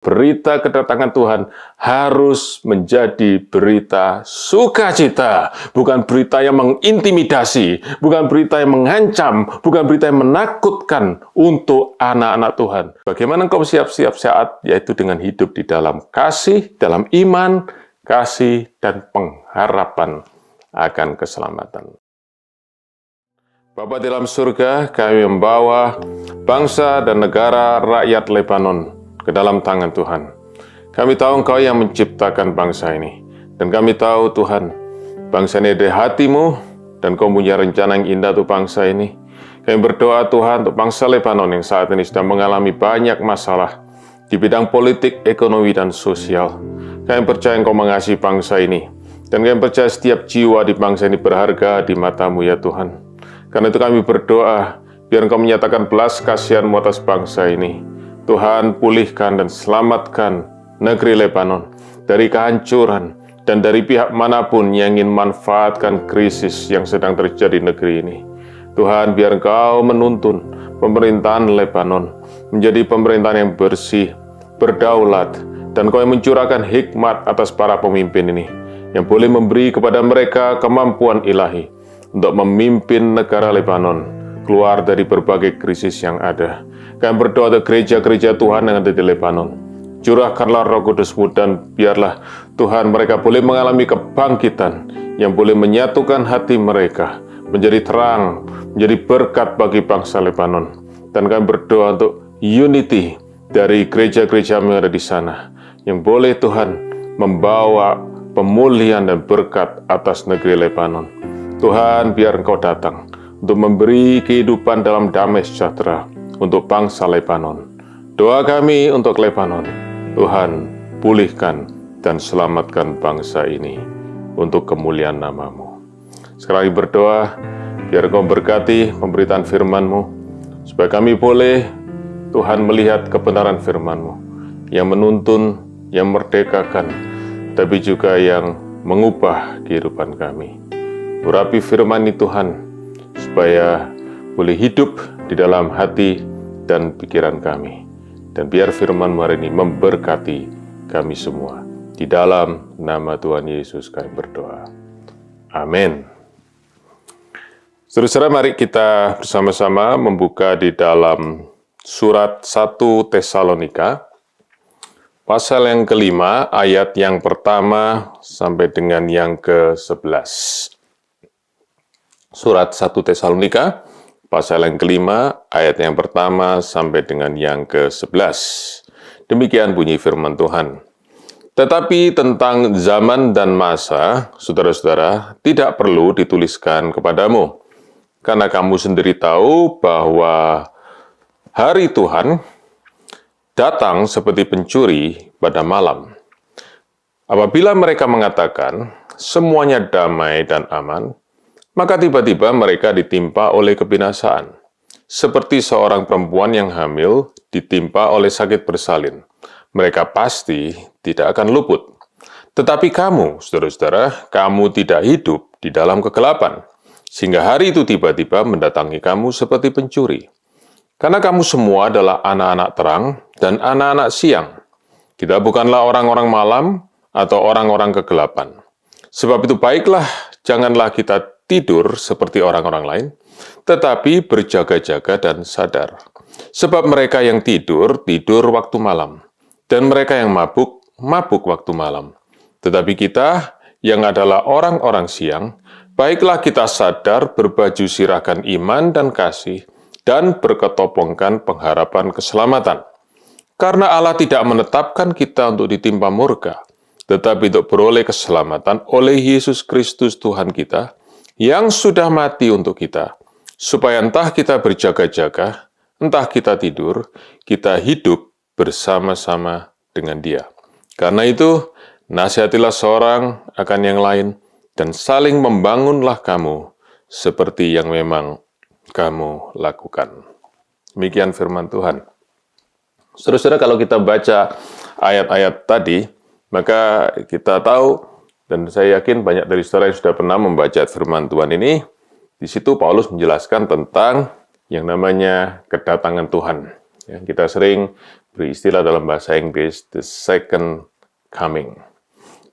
Berita kedatangan Tuhan harus menjadi berita sukacita, bukan berita yang mengintimidasi, bukan berita yang mengancam, bukan berita yang menakutkan untuk anak-anak Tuhan. Bagaimana engkau siap-siap saat, yaitu dengan hidup di dalam kasih, dalam iman, kasih, dan pengharapan akan keselamatan. Bapa di dalam surga, kami membawa bangsa dan negara rakyat Lebanon ke dalam tangan Tuhan. Kami tahu Engkau yang menciptakan bangsa ini. Dan kami tahu Tuhan, bangsa ini ada hatimu, dan Kau punya rencana yang indah untuk bangsa ini. Kami berdoa Tuhan untuk bangsa Lebanon yang saat ini sedang mengalami banyak masalah di bidang politik, ekonomi, dan sosial. Kami percaya Engkau mengasihi bangsa ini. Dan kami percaya setiap jiwa di bangsa ini berharga di mata-Mu ya Tuhan. Karena itu kami berdoa, biar Engkau menyatakan belas kasihan-Mu atas bangsa ini. Tuhan, pulihkan dan selamatkan negeri Lebanon dari kehancuran dan dari pihak manapun yang ingin manfaatkan krisis yang sedang terjadi di negeri ini. Tuhan, biar Engkau menuntun pemerintahan Lebanon menjadi pemerintahan yang bersih, berdaulat, dan Engkau yang mencurahkan hikmat atas para pemimpin ini, yang boleh memberi kepada mereka kemampuan ilahi untuk memimpin negara Lebanon keluar dari berbagai krisis yang ada. Kami berdoa untuk gereja-gereja Tuhan yang ada di Lebanon. Curahkanlah Roh Kudus-Mu dan biarlah Tuhan mereka boleh mengalami kebangkitan yang boleh menyatukan hati mereka menjadi terang, menjadi berkat bagi bangsa Lebanon. Dan kami berdoa untuk unity dari gereja-gereja yang ada di sana, yang boleh Tuhan membawa pemulihan dan berkat atas negeri Lebanon. Tuhan, biar Engkau datang untuk memberi kehidupan dalam damai sejahtera untuk bangsa Lebanon. Doa kami untuk Lebanon, Tuhan, pulihkan dan selamatkan bangsa ini untuk kemuliaan nama-Mu. Sekali lagi berdoa, biar Engkau berkati pemberitaan firman-Mu, supaya kami boleh, Tuhan, melihat kebenaran firman-Mu, yang menuntun, yang merdekakan, tapi juga yang mengubah kehidupan kami. Urapi firman ini Tuhan, supaya boleh hidup di dalam hati dan pikiran kami. Dan biar firman-Mu hari ini memberkati kami semua. Di dalam nama Tuhan Yesus kami berdoa. Amin. Saudara-saudara, mari kita bersama-sama membuka di dalam surat 1 Tesalonika, pasal yang kelima, ayat yang pertama sampai dengan yang ke-11. Surat 1 Tesalonika, pasal yang kelima, ayat yang pertama sampai dengan yang ke-11. Demikian bunyi firman Tuhan. Tetapi tentang zaman dan masa, saudara-saudara, tidak perlu dituliskan kepadamu, karena kamu sendiri tahu bahwa hari Tuhan datang seperti pencuri pada malam. Apabila mereka mengatakan, semuanya damai dan aman, maka tiba-tiba mereka ditimpa oleh kebinasaan, seperti seorang perempuan yang hamil ditimpa oleh sakit bersalin. Mereka pasti tidak akan luput. Tetapi kamu, saudara-saudara, kamu tidak hidup di dalam kegelapan, sehingga hari itu tiba-tiba mendatangi kamu seperti pencuri. Karena kamu semua adalah anak-anak terang dan anak-anak siang. Kita bukanlah orang-orang malam atau orang-orang kegelapan. Sebab itu baiklah, janganlah kita tidur seperti orang-orang lain, tetapi berjaga-jaga dan sadar. Sebab mereka yang tidur, tidur waktu malam, dan mereka yang mabuk, mabuk waktu malam. Tetapi kita, yang adalah orang-orang siang, baiklah kita sadar, berbaju sirahkan iman dan kasih, dan berketopongkan pengharapan keselamatan. Karena Allah tidak menetapkan kita untuk ditimpa murka, tetapi untuk beroleh keselamatan oleh Yesus Kristus Tuhan kita, yang sudah mati untuk kita, supaya entah kita berjaga-jaga, entah kita tidur, kita hidup bersama-sama dengan Dia. Karena itu, nasihatilah seorang akan yang lain, dan saling membangunlah kamu, seperti yang memang kamu lakukan. Demikian firman Tuhan. Saudara-saudara, kalau kita baca ayat-ayat tadi, maka kita tahu, dan saya yakin banyak dari saudara yang sudah pernah membaca firman Tuhan ini, di situ Paulus menjelaskan tentang yang namanya kedatangan Tuhan. Ya, kita sering beri istilah dalam bahasa Inggris, the second coming.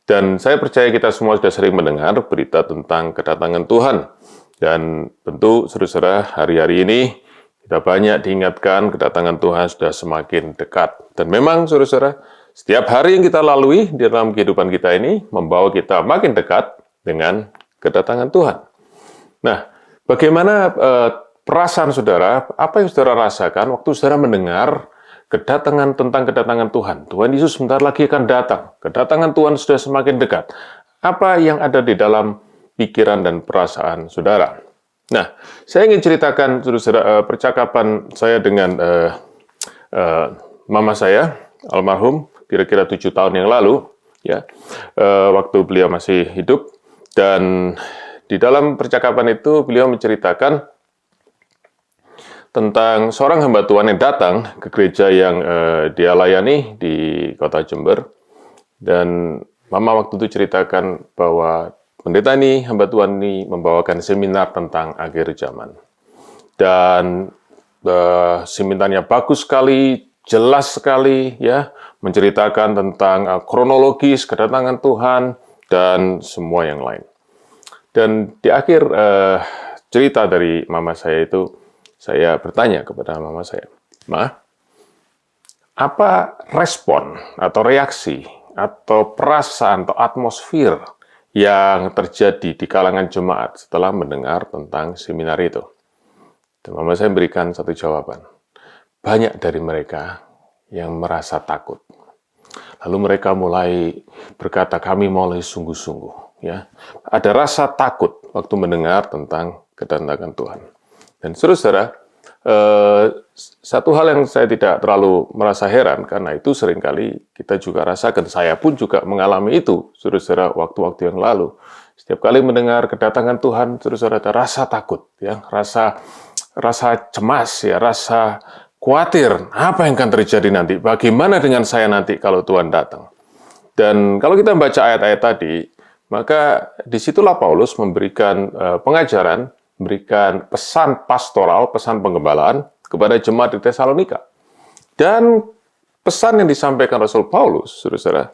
Dan saya percaya kita semua sudah sering mendengar berita tentang kedatangan Tuhan. Dan tentu, saudara-saudara, hari-hari ini kita banyak diingatkan kedatangan Tuhan sudah semakin dekat. Dan memang, saudara-saudara, setiap hari yang kita lalui di dalam kehidupan kita ini membawa kita makin dekat dengan kedatangan Tuhan. Nah, bagaimana perasaan saudara, apa yang saudara rasakan waktu saudara mendengar tentang kedatangan Tuhan? Tuhan Yesus sebentar lagi akan datang. Kedatangan Tuhan sudah semakin dekat. Apa yang ada di dalam pikiran dan perasaan saudara? Nah, saya ingin ceritakan saudara, percakapan saya dengan mama saya, almarhum, kira-kira 7 tahun yang lalu, ya, waktu beliau masih hidup. Dan di dalam percakapan itu beliau menceritakan tentang seorang hamba Tuhan yang datang ke gereja yang dia layani di kota Jember. Dan mama waktu itu ceritakan bahwa pendeta ini, hamba Tuhan ini membawakan seminar tentang akhir zaman. Dan seminarnya bagus sekali, jelas sekali, ya, menceritakan tentang kronologis kedatangan Tuhan dan semua yang lain. Dan di akhir cerita dari mama saya itu, saya bertanya kepada mama saya, "Ma, apa respon atau reaksi atau perasaan atau atmosfer yang terjadi di kalangan jemaat setelah mendengar tentang seminar itu?" Dan mama saya memberikan satu jawaban. Banyak dari mereka yang merasa takut. Lalu mereka mulai berkata, kami mulai sungguh-sungguh. Ya, ada rasa takut waktu mendengar tentang kedatangan Tuhan. Dan saudara, satu hal yang saya tidak terlalu merasa heran, karena itu seringkali kita juga rasakan, saya pun juga mengalami itu, saudara, waktu-waktu yang lalu. Setiap kali mendengar kedatangan Tuhan, saudara, ada rasa takut, ya, rasa cemas, ya, rasa khawatir, apa yang akan terjadi nanti, bagaimana dengan saya nanti kalau Tuhan datang. Dan kalau kita membaca ayat-ayat tadi, maka disitulah Paulus memberikan pengajaran, memberikan pesan pastoral, pesan penggembalaan kepada jemaat di Tesalonika. Dan pesan yang disampaikan Rasul Paulus, saudara,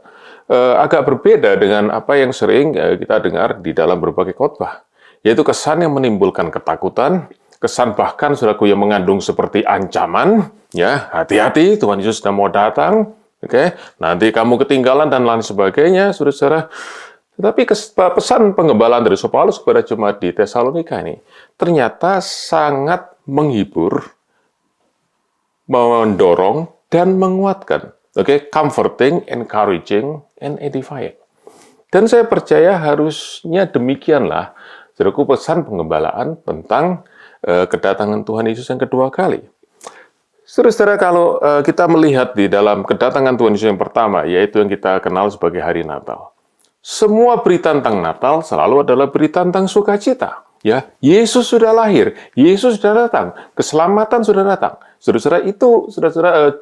agak berbeda dengan apa yang sering kita dengar di dalam berbagai khotbah, yaitu kesan yang menimbulkan ketakutan, kesan bahkan, saudaraku, yang mengandung seperti ancaman, ya, hati-hati, Tuhan Yesus sudah mau datang, oke, nanti kamu ketinggalan dan lain sebagainya, saudara-saudara. Tetapi pesan penggembalaan dari Rasul Paulus kepada jemaat di Tesalonika ini ternyata sangat menghibur, mendorong, dan menguatkan. Oke, comforting, encouraging, and edifying. Dan saya percaya harusnya demikianlah, saudaraku, pesan penggembalaan tentang kedatangan Tuhan Yesus yang kedua kali. Saudara-saudara, kalau kita melihat di dalam kedatangan Tuhan Yesus yang pertama, yaitu yang kita kenal sebagai hari Natal. Semua berita tentang Natal selalu adalah berita tentang sukacita. Ya, Yesus sudah lahir, Yesus sudah datang, keselamatan sudah datang. Saudara-saudara, itu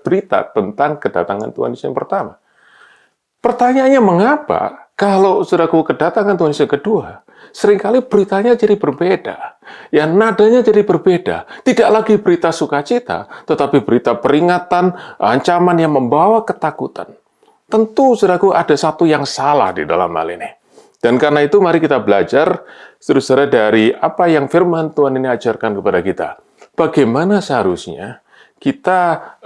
berita tentang kedatangan Tuhan Yesus yang pertama. Pertanyaannya, mengapa kalau saudaraku kedatangan Tuhan Yesus yang kedua, seringkali beritanya jadi berbeda. Ya, nadanya jadi berbeda. Tidak lagi berita sukacita, tetapi berita peringatan, ancaman yang membawa ketakutan. Tentu, saudaraku, ada satu yang salah di dalam hal ini. Dan karena itu, mari kita belajar, saudara, dari apa yang firman Tuhan ini ajarkan kepada kita. Bagaimana seharusnya kita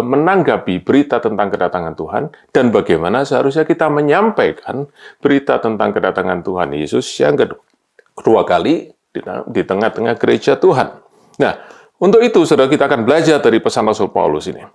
menanggapi berita tentang kedatangan Tuhan, dan bagaimana seharusnya kita menyampaikan berita tentang kedatangan Tuhan Yesus yang kedua kali di tengah-tengah gereja Tuhan. Nah, untuk itu, saudara, kita akan belajar dari pesan Rasul Paulus ini.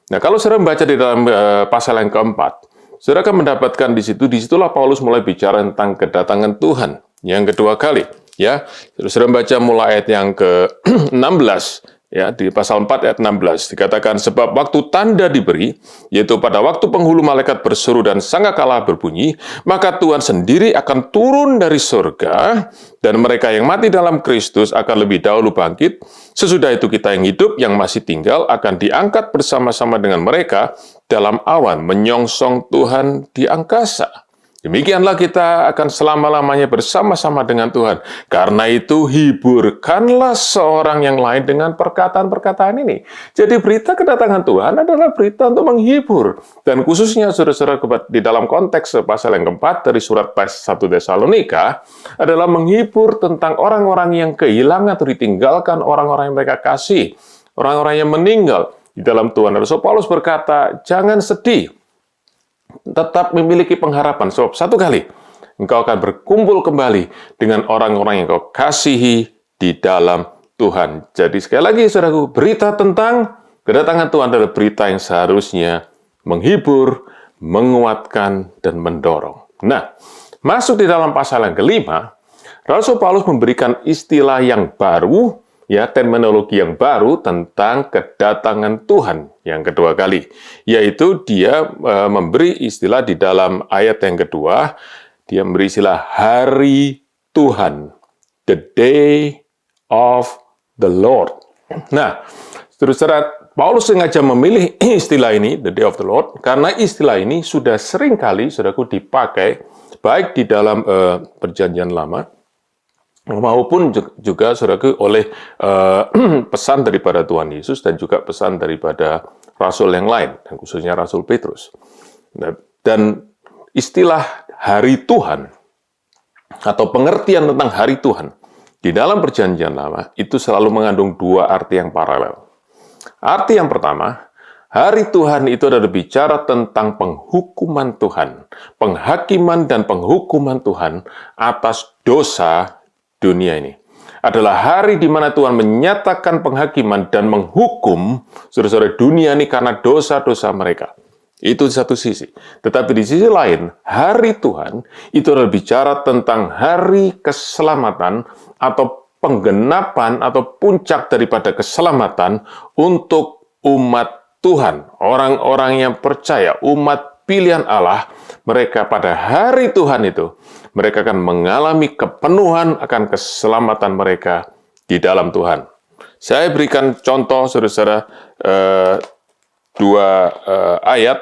Nah, kalau saudara membaca di dalam pasal yang keempat, saudara akan mendapatkan disitulah Paulus mulai bicara tentang kedatangan Tuhan yang kedua kali. Ya, saudara membaca mulai ayat yang ke-16, ya, di pasal 4 ayat 16, dikatakan, sebab waktu tanda diberi, yaitu pada waktu penghulu malaikat berseru dan sangkakala berbunyi, maka Tuhan sendiri akan turun dari surga, dan mereka yang mati dalam Kristus akan lebih dahulu bangkit. Sesudah itu kita yang hidup, yang masih tinggal, akan diangkat bersama-sama dengan mereka dalam awan menyongsong Tuhan di angkasa. Demikianlah kita akan selama-lamanya bersama-sama dengan Tuhan. Karena itu, hiburkanlah seorang yang lain dengan perkataan-perkataan ini. Jadi berita kedatangan Tuhan adalah berita untuk menghibur. Dan khususnya saudara-saudara di dalam konteks pasal yang keempat dari surat 1 Tesalonika adalah menghibur tentang orang-orang yang kehilangan atau ditinggalkan orang-orang yang mereka kasih. Orang-orang yang meninggal di dalam Tuhan. Rasul Paulus berkata, jangan sedih. Tetap memiliki pengharapan, sebab satu kali engkau akan berkumpul kembali dengan orang-orang yang kau kasihi di dalam Tuhan. Jadi sekali lagi, saudaraku, berita tentang kedatangan Tuhan adalah berita yang seharusnya menghibur, menguatkan, dan mendorong. Nah, masuk di dalam pasal yang kelima, Rasul Paulus memberikan istilah yang baru, terminologi yang baru tentang kedatangan Tuhan yang kedua kali, yaitu dia memberi istilah di dalam ayat yang kedua, dia memberi istilah hari Tuhan, the day of the Lord. Nah, saudara, Paulus sengaja memilih istilah ini, the day of the Lord, karena istilah ini sudah sering kali, saudaraku, dipakai baik di dalam Perjanjian Lama maupun juga saudaraku oleh pesan daripada Tuhan Yesus dan juga pesan daripada rasul yang lain, dan khususnya Rasul Petrus. Dan istilah hari Tuhan atau pengertian tentang hari Tuhan di dalam Perjanjian Lama itu selalu mengandung dua arti yang paralel. Arti yang pertama, hari Tuhan itu adalah bicara tentang penghukuman Tuhan, penghakiman dan penghukuman Tuhan atas dosa dunia ini. Adalah hari di mana Tuhan menyatakan penghakiman dan menghukum saudara-saudara dunia ini karena dosa-dosa mereka. Itu di satu sisi. Tetapi di sisi lain, hari Tuhan itu adalah bicara tentang hari keselamatan atau penggenapan atau puncak daripada keselamatan untuk umat Tuhan. Orang-orang yang percaya, umat pilihan Allah, mereka pada hari Tuhan itu, mereka akan mengalami kepenuhan akan keselamatan mereka di dalam Tuhan. Saya berikan contoh, saudara-saudara, dua ayat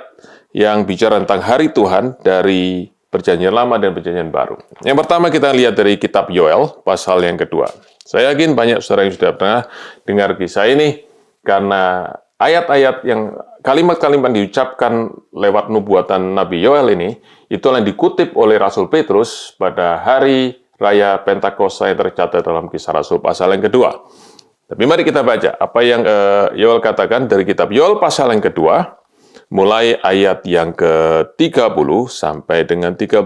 yang bicara tentang hari Tuhan dari Perjanjian Lama dan Perjanjian Baru. Yang pertama kita lihat dari kitab Yoel, pasal yang kedua. Saya yakin banyak saudara yang sudah pernah dengar kisah ini, karena ayat-ayat yang kalimat-kalimat diucapkan lewat nubuatan Nabi Yoel ini, itulah yang dikutip oleh Rasul Petrus pada hari Raya Pentakosta yang tercatat dalam Kisah Rasul pasal yang kedua. Tapi mari kita baca apa yang Yoel katakan dari kitab Yoel pasal yang kedua, mulai ayat yang ke-30 sampai dengan 32.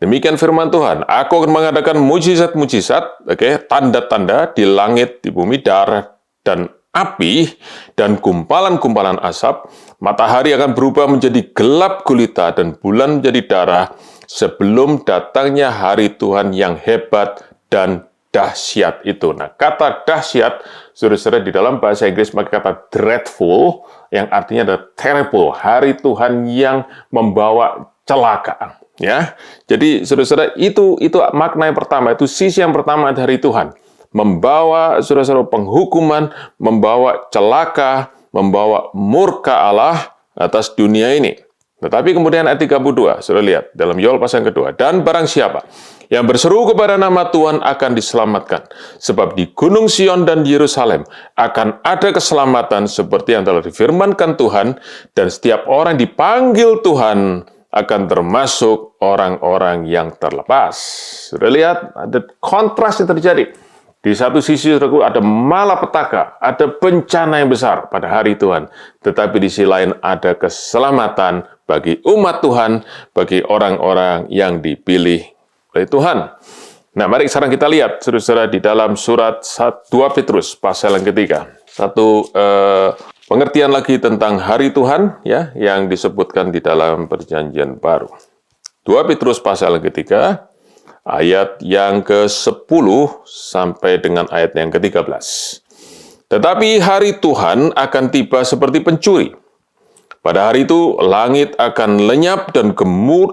Demikian firman Tuhan, aku akan mengadakan mujizat-mujizat, tanda-tanda di langit, di bumi, darah, dan api, dan gumpalan-gumpalan asap. Matahari akan berubah menjadi gelap gulita dan bulan menjadi darah sebelum datangnya hari Tuhan yang hebat dan dahsyat itu. Nah, kata dahsyat, saudara-saudara, di dalam bahasa Inggris pakai kata dreadful, yang artinya adalah terrible, hari Tuhan yang membawa celaka. Ya, jadi saudara-saudara, itu makna yang pertama, itu sisi yang pertama dari Tuhan. Membawa saudara-saudara penghukuman, membawa celaka, membawa murka Allah atas dunia ini. Tetapi kemudian ayat 32, saudara lihat, dalam Yoel pasal yang kedua. Dan barang siapa yang berseru kepada nama Tuhan akan diselamatkan. Sebab di Gunung Sion dan di Yerusalem akan ada keselamatan seperti yang telah difirmankan Tuhan. Dan setiap orang dipanggil Tuhan akan termasuk orang-orang yang terlepas. Sudah lihat, ada kontras yang terjadi. Di satu sisi, saudaraku, ada malapetaka, ada bencana yang besar pada hari Tuhan. Tetapi di sisi lain ada keselamatan bagi umat Tuhan, bagi orang-orang yang dipilih oleh Tuhan. Nah, mari sekarang kita lihat, saudara-saudara, di dalam surat 2 Petrus, pasal yang ketiga. Satu pengertian lagi tentang hari Tuhan, ya, yang disebutkan di dalam Perjanjian Baru. 2 Petrus pasal yang ketiga, ayat yang ke-10 sampai dengan ayat yang ke-13. Tetapi hari Tuhan akan tiba seperti pencuri. Pada hari itu, langit akan lenyap dan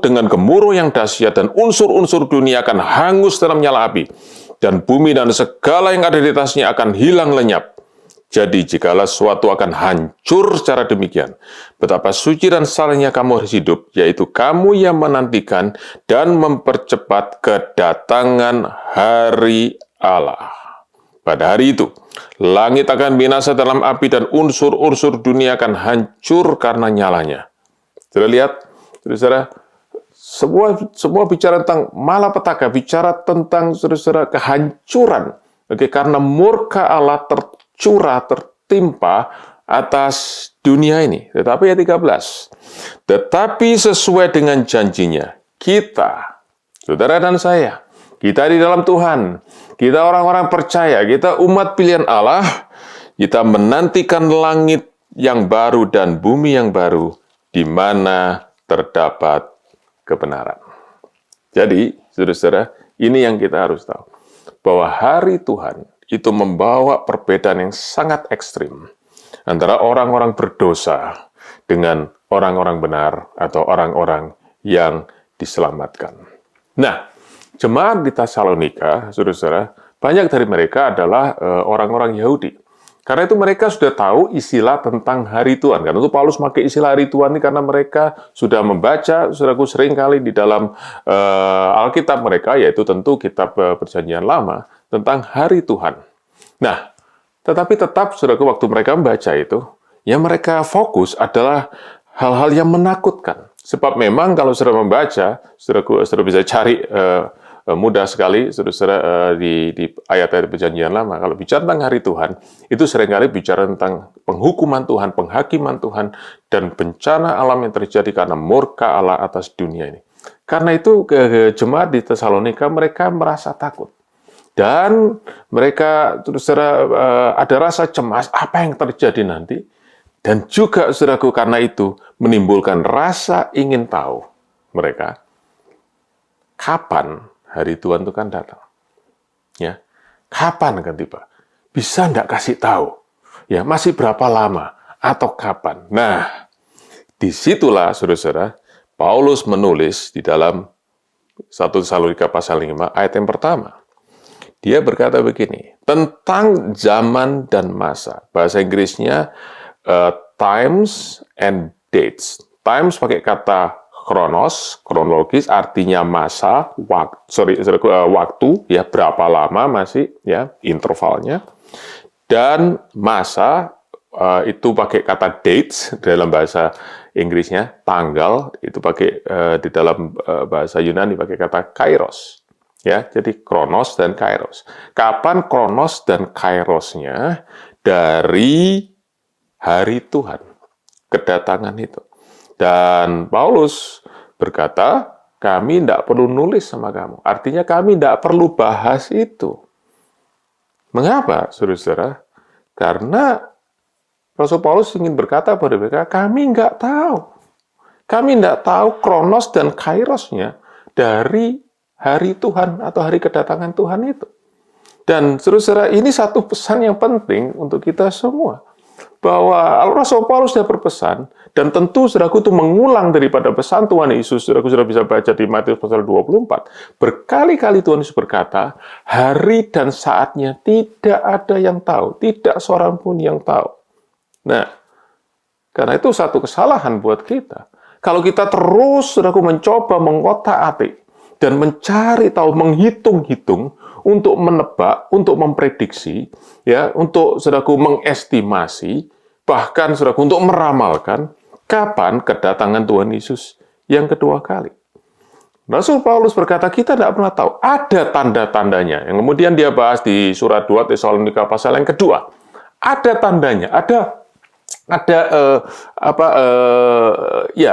dengan gemuruh yang dahsyat, dan unsur-unsur dunia akan hangus dalam nyala api, dan bumi dan segala yang ada di atasnya akan hilang lenyap. Jadi, jikalau suatu akan hancur secara demikian, betapa suci dan salehnya kamu harus hidup, yaitu kamu yang menantikan dan mempercepat kedatangan hari Allah. Pada hari itu, langit akan binasa dalam api dan unsur-unsur dunia akan hancur karena nyalanya. Sudah lihat, saudara, semua bicara tentang malapetaka, bicara tentang saudara kehancuran, karena murka Allah tertimpa atas dunia ini. Tetapi ayat 13, tetapi sesuai dengan janjinya, kita, saudara dan saya, kita di dalam Tuhan, kita orang-orang percaya, kita umat pilihan Allah, kita menantikan langit yang baru dan bumi yang baru, di mana terdapat kebenaran. Jadi, saudara-saudara, ini yang kita harus tahu, bahwa hari Tuhan itu membawa perbedaan yang sangat ekstrim antara orang-orang berdosa dengan orang-orang benar atau orang-orang yang diselamatkan. Nah, jemaat di Tesalonika, saudara-saudara, banyak dari mereka adalah orang-orang Yahudi. Karena itu mereka sudah tahu istilah tentang hari Tuhan. Karena itu Paulus pakai istilah hari Tuhan ini karena mereka sudah membaca, saudaraku, sering kali di dalam Alkitab mereka, yaitu tentu kitab Perjanjian Lama, tentang hari Tuhan. Nah, tetapi tetap, saudaraku, waktu mereka membaca itu, yang mereka fokus adalah hal-hal yang menakutkan. Sebab memang kalau saudara membaca, saudaraku, saudara bisa cari mudah sekali, saudara, di ayat-ayat Perjanjian Lama. Kalau bicara tentang hari Tuhan, itu seringkali bicara tentang penghukuman Tuhan, penghakiman Tuhan, dan bencana alam yang terjadi karena murka Allah atas dunia ini. Karena itu, jemaat di Tesalonika, mereka merasa takut. Dan mereka, saudara, ada rasa cemas, apa yang terjadi nanti? Dan juga, saudaraku, karena itu, menimbulkan rasa ingin tahu mereka, kapan hari Tuhan itu kan datang. Ya, kapan akan tiba? Bisa enggak kasih tahu? Ya, masih berapa lama? Atau kapan? Nah, disitulah, saudara-saudara, Paulus menulis di dalam 1 Tesalonika pasal 5, ayat yang pertama. Dia berkata begini, tentang zaman dan masa. Bahasa Inggrisnya, times and dates. Times pakai kata kronologis, artinya masa, waktu, ya, berapa lama masih, ya, intervalnya. Dan masa, itu pakai kata dates, dalam bahasa Inggrisnya, tanggal, itu pakai, di dalam bahasa Yunani pakai kata kairos. Ya, jadi kronos dan kairos. Kapan kronos dan kairosnya? Dari hari Tuhan, kedatangan itu. Dan Paulus berkata, kami tidak perlu nulis sama kamu. Artinya kami tidak perlu bahas itu. Mengapa, saudara-saudara? Karena Rasul Paulus ingin berkata pada mereka, kami nggak tahu. Kami tidak tahu kronos dan kairosnya dari hari Tuhan atau hari kedatangan Tuhan itu. Dan saudara-saudara, ini satu pesan yang penting untuk kita semua. Bahwa Rasul Paulus sudah berpesan, dan tentu saudaraku itu mengulang daripada pesan Tuhan Yesus. Saudaraku sudah bisa baca di Matius pasal 24. Berkali-kali Tuhan Yesus berkata, hari dan saatnya tidak ada yang tahu, tidak seorang pun yang tahu. Nah, karena itu satu kesalahan buat kita. Kalau kita terus, saudaraku, mencoba mengotak-atik dan mencari tahu, menghitung-hitung, untuk menebak, untuk memprediksi, ya, untuk, saudaraku, mengestimasi, bahkan, saudaraku, untuk meramalkan kapan kedatangan Tuhan Yesus yang kedua kali. Rasul Paulus berkata, kita tidak pernah tahu. Ada tanda-tandanya. Yang kemudian dia bahas di surat 2 Tesalonika pasal yang kedua. Ada tandanya, ada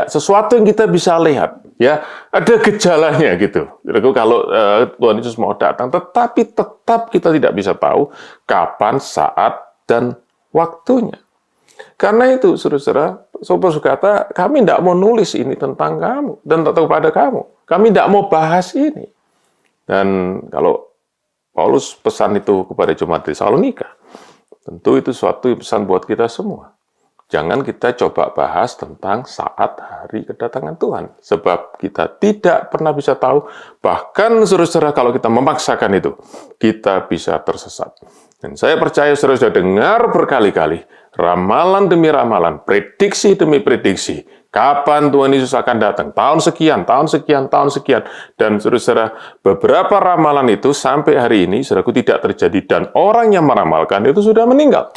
sesuatu yang kita bisa lihat, ya, ada gejalanya gitu. Kalau Tuhan Yesus mau datang, tetapi tetap kita tidak bisa tahu kapan, saat, dan waktunya. Karena itu, saudara-saudara, Paulus berkata, kami tidak mau nulis ini tentang kamu dan kepada kamu. Kami tidak mau bahas ini. Dan kalau Paulus pesan itu kepada jemaat di Tesalonika, tentu itu suatu pesan buat kita semua. jangan kita coba bahas tentang saat hari kedatangan Tuhan. Sebab kita tidak pernah bisa tahu, bahkan saudara-saudara kalau kita memaksakan itu, kita bisa tersesat. Dan saya percaya saudara sudah dengar berkali-kali, ramalan demi ramalan, prediksi demi prediksi, kapan Tuhan Yesus akan datang, tahun sekian, tahun sekian, tahun sekian. Dan saudara-saudara, beberapa ramalan itu sampai hari ini, saudaraku, tidak terjadi. Dan orang yang meramalkan itu sudah meninggal.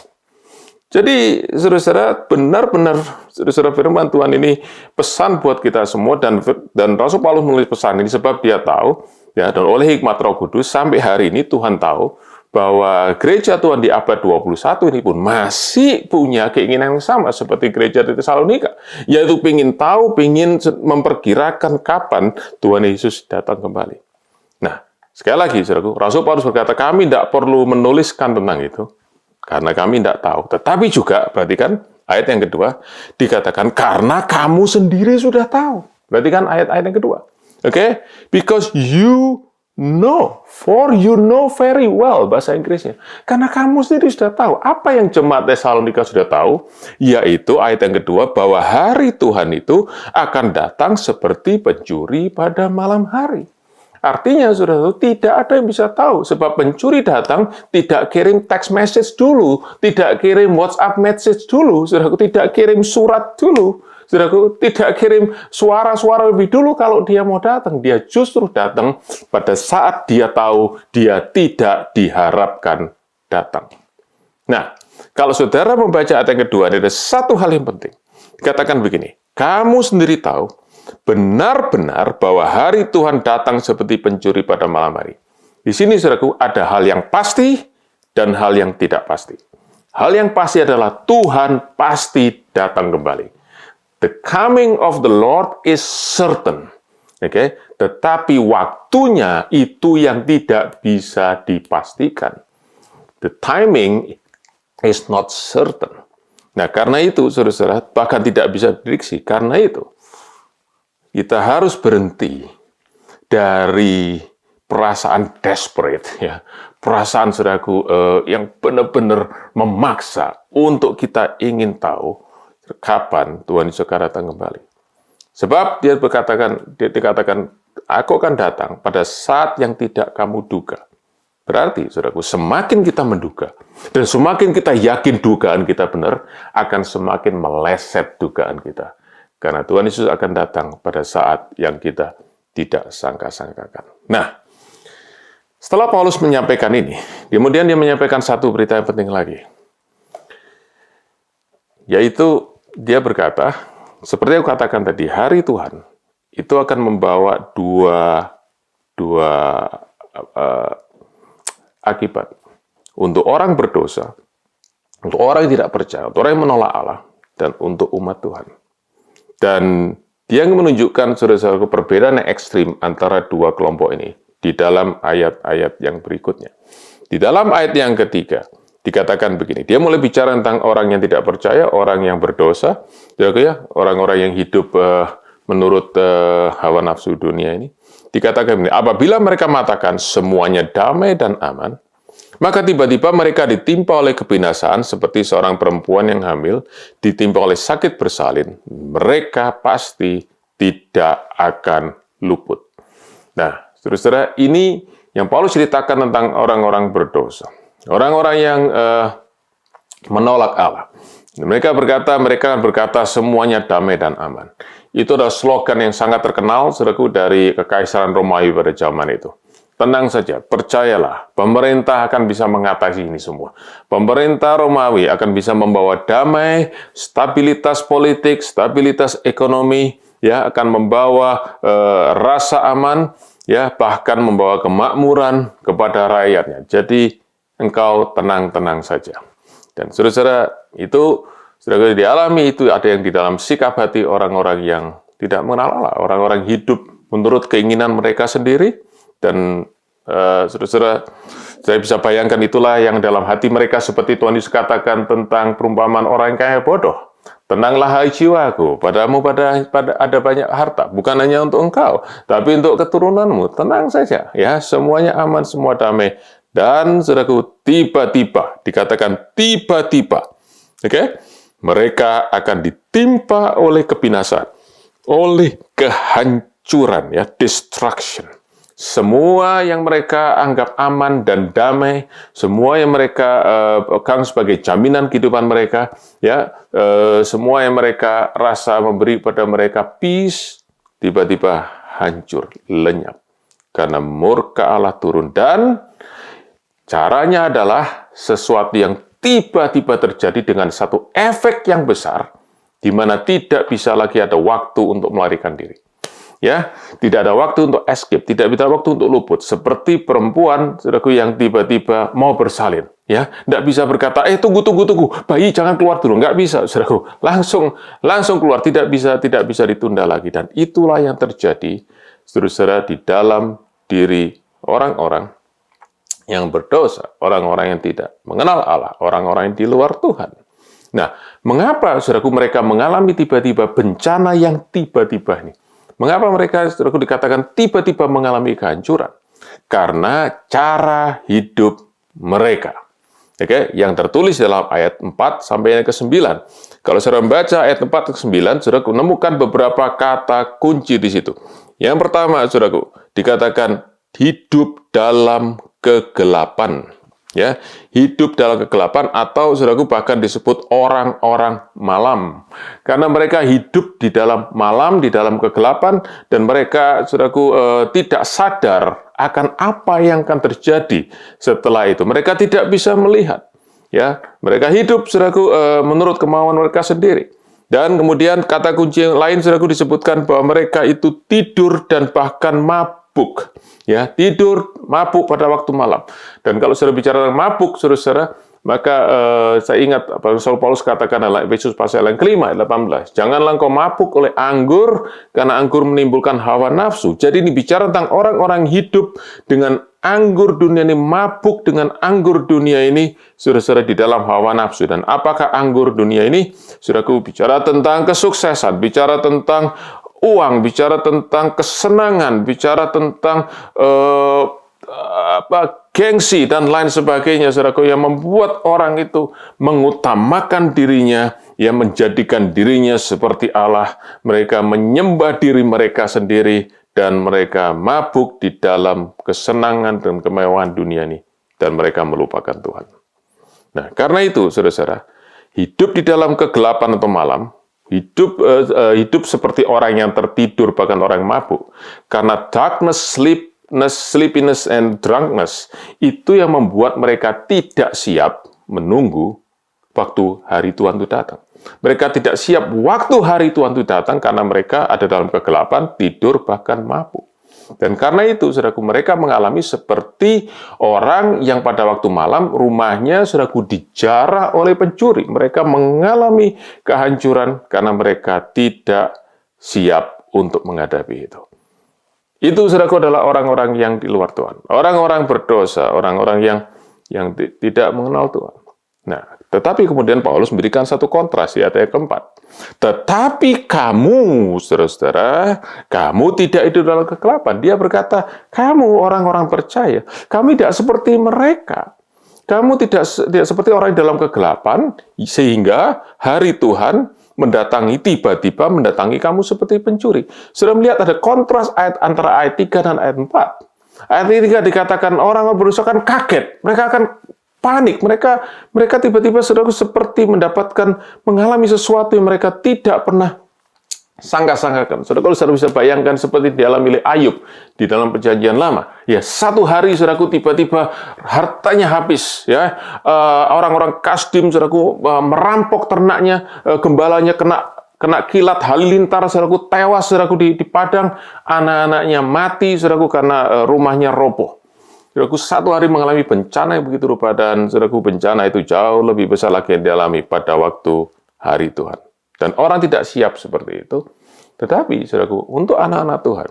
Jadi, saudara-saudara, benar-benar, saudara-saudara, firman Tuhan ini pesan buat kita semua, dan Rasul Paulus menulis pesan ini sebab dia tahu, ya, dan oleh hikmat Roh Kudus, sampai hari ini Tuhan tahu bahwa gereja Tuhan di abad 21 ini pun masih punya keinginan yang sama seperti gereja di Tesalonika, yaitu ingin tahu, ingin memperkirakan kapan Tuhan Yesus datang kembali. Nah, sekali lagi, saudaraku, Rasul Paulus berkata, kami tidak perlu menuliskan tentang itu, karena kami tidak tahu. Tetapi juga, perhatikan ayat yang kedua, dikatakan, karena kamu sendiri sudah tahu. Perhatikan ayat-ayat yang kedua. Oke? Because you know, for you know very well, bahasa Inggrisnya. Karena kamu sendiri sudah tahu. Apa yang jemaat Tesalonika sudah tahu? Yaitu ayat yang kedua, bahwa hari Tuhan itu akan datang seperti pencuri pada malam hari. Artinya, saudara, tidak ada yang bisa tahu, sebab pencuri datang tidak kirim text message dulu, tidak kirim WhatsApp message dulu, saudaraku, tidak kirim surat dulu, saudaraku, tidak kirim suara-suara lebih dulu kalau dia mau datang. Dia justru datang pada saat dia tahu dia tidak diharapkan datang. Nah, kalau saudara membaca ayat yang kedua, ada satu hal yang penting. Dikatakan begini, kamu sendiri tahu, benar-benar bahwa hari Tuhan datang seperti pencuri pada malam hari. Di sini, saudaraku, ada hal yang pasti dan hal yang tidak pasti. Hal yang pasti adalah Tuhan pasti datang kembali. The coming of the Lord is certain. Okay? Tetapi waktunya itu yang tidak bisa dipastikan. The timing is not certain. Nah, karena itu, saudara-saudara, bahkan tidak bisa diprediksi. Karena itu, kita harus berhenti dari perasaan desperate, ya, perasaan, saudaraku, yang benar-benar memaksa untuk kita ingin tahu kapan Tuhan Yesus akan datang kembali. Sebab dia dikatakan, aku akan datang pada saat yang tidak kamu duga. Berarti, saudaraku, semakin kita menduga, dan semakin kita yakin dugaan kita benar, akan semakin meleset dugaan kita. Karena Tuhan Yesus akan datang pada saat yang kita tidak sangka-sangkakan. Nah, setelah Paulus menyampaikan ini, kemudian dia menyampaikan satu berita yang penting lagi. Yaitu, dia berkata, seperti yang aku katakan tadi, hari Tuhan itu akan membawa dua akibat. Untuk orang berdosa, untuk orang yang tidak percaya, untuk orang yang menolak Allah, dan untuk umat Tuhan. Dan dia menunjukkan, saudara-saudaraku, perbedaan yang ekstrim antara dua kelompok ini di dalam ayat-ayat yang berikutnya. Di dalam ayat yang ketiga, dikatakan begini, dia mulai bicara tentang orang yang tidak percaya, orang yang berdosa, ya, orang-orang yang hidup menurut hawa nafsu dunia ini. Dikatakan begini, apabila mereka mengatakan semuanya damai dan aman, maka tiba-tiba mereka ditimpa oleh kebinasaan seperti seorang perempuan yang hamil ditimpa oleh sakit bersalin. Mereka pasti tidak akan luput. Nah, saudara-saudara, ini yang Paulus ceritakan tentang orang-orang berdosa. Orang-orang yang menolak Allah. Mereka berkata semuanya damai dan aman. Itu adalah slogan yang sangat terkenal, saudaraku, dari Kekaisaran Romawi pada zaman itu. Tenang saja, percayalah, pemerintah akan bisa mengatasi ini semua. Pemerintah Romawi akan bisa membawa damai, stabilitas politik, stabilitas ekonomi, ya, akan membawa rasa aman, ya, bahkan membawa kemakmuran kepada rakyatnya. Jadi, engkau tenang-tenang saja. Dan saudara-saudara, itu sudah dialami, itu ada yang di dalam sikap hati orang-orang yang tidak mengenal Allah, orang-orang hidup menurut keinginan mereka sendiri. Dan saudara-saudara, saya bisa bayangkan itulah yang dalam hati mereka, seperti Tuhan Yesus katakan tentang perumpamaan orang yang kaya bodoh. Tenanglah hai jiwaku, padamu ada banyak harta, bukan hanya untuk engkau, tapi untuk keturunanmu. Tenang saja, ya, semuanya aman, semua damai. Dan saudaraku, tiba-tiba, dikatakan tiba-tiba, oke? mereka akan ditimpa oleh kebinasaan, oleh kehancuran, ya, destruction. Semua yang mereka anggap aman dan damai, semua yang mereka pegang sebagai jaminan kehidupan mereka, ya, semua yang mereka rasa memberi pada mereka peace, tiba-tiba hancur, lenyap. Karena murka Allah turun, dan caranya adalah sesuatu yang tiba-tiba terjadi dengan satu efek yang besar, di mana tidak bisa lagi ada waktu untuk melarikan diri. Ya, tidak ada waktu untuk escape, tidak ada waktu untuk luput. Seperti perempuan, saudaraku, yang tiba-tiba mau bersalin. Ya, tidak bisa berkata, tunggu, bayi jangan keluar dulu. Nggak bisa, saudaraku. Langsung keluar, tidak bisa ditunda lagi. Dan itulah yang terjadi, saudara, di dalam diri orang-orang yang berdosa, orang-orang yang tidak mengenal Allah, orang-orang yang di luar Tuhan. Nah, mengapa, saudaraku, mereka mengalami tiba-tiba bencana yang tiba-tiba ini? Mengapa mereka, saudaraku, dikatakan tiba-tiba mengalami kehancuran? Karena cara hidup mereka. Oke, yang tertulis dalam ayat 4 sampai ayat ke-9. Kalau saudara membaca ayat 4 ke 9, saudara menemukan beberapa kata kunci di situ. Yang pertama, saudaraku, dikatakan hidup dalam kegelapan. Ya, hidup dalam kegelapan, atau saudaraku bahkan disebut orang-orang malam. Karena mereka hidup di dalam malam, di dalam kegelapan, dan mereka, saudaraku, tidak sadar akan apa yang akan terjadi setelah itu. Mereka tidak bisa melihat. Ya, mereka hidup, saudaraku, menurut kemauan mereka sendiri. Dan kemudian kata kunci yang lain, saudaraku, disebutkan bahwa mereka itu tidur dan bahkan mabuk. Ya, tidur, mabuk pada waktu malam. Dan kalau saudara bicara tentang mabuk, saudara, maka saya ingat apa Rasul Paulus katakan dalam Efesus pasal yang kelima, ayat 18. Janganlah engkau mabuk oleh anggur, karena anggur menimbulkan hawa nafsu. Jadi ini bicara tentang orang-orang hidup dengan anggur dunia ini, mabuk dengan anggur dunia ini, saudara-saudara, di dalam hawa nafsu. Dan apakah anggur dunia ini? Saudaraku, bicara tentang kesuksesan, bicara tentang uang, bicara tentang kesenangan, bicara tentang gengsi dan lain sebagainya, saudaraku, yang membuat orang itu mengutamakan dirinya, yang menjadikan dirinya seperti Allah. Mereka menyembah diri mereka sendiri, dan mereka mabuk di dalam kesenangan dan kemewahan dunia ini, dan mereka melupakan Tuhan. Nah, karena itu, saudara-saudara, hidup di dalam kegelapan atau malam, hidup seperti orang yang tertidur, bahkan orang mabuk. Karena darkness, sleepiness, and drunkenness, itu yang membuat mereka tidak siap menunggu waktu hari Tuhan itu datang. Mereka tidak siap waktu hari Tuhan itu datang, karena mereka ada dalam kegelapan, tidur, bahkan mabuk. Dan karena itu, saudaraku, mereka mengalami seperti orang yang pada waktu malam rumahnya, saudaraku, dijarah oleh pencuri. Mereka mengalami kehancuran karena mereka tidak siap untuk menghadapi itu. Itu, saudaraku, adalah orang-orang yang di luar Tuhan. Orang-orang berdosa, orang-orang yang tidak mengenal Tuhan. Nah, tetapi kemudian Paulus memberikan satu kontras di ayat keempat. Tetapi kamu, saudara-saudara, kamu tidak hidup dalam kegelapan. Dia berkata, kamu orang-orang percaya, kamu tidak seperti mereka. Kamu tidak seperti orang dalam kegelapan, sehingga hari Tuhan tiba-tiba mendatangi kamu seperti pencuri. Sudah melihat ada kontras antara ayat 3 dan ayat 4. Ayat 3 dikatakan orang berdosa kan kaget, mereka akan panik, mereka tiba-tiba, saudara, seperti mengalami sesuatu yang mereka tidak pernah sangka-sangkakan. Saudara, kalau saudara bisa bayangkan seperti dialami oleh Ayub di dalam perjanjian lama. Ya, satu hari, saudaraku, tiba-tiba hartanya habis. Ya, orang-orang Kasdim, saudaraku, merampok ternaknya, gembalanya kena kilat halilintar, saudaraku, tewas, saudaraku, di padang, anak-anaknya mati, saudaraku, karena rumahnya roboh. Saudaraku, satu hari mengalami bencana yang begitu rupa, dan saudaraku, bencana itu jauh lebih besar lagi yang dialami pada waktu hari Tuhan. Dan orang tidak siap seperti itu. Tetapi, saudaraku, untuk anak-anak Tuhan,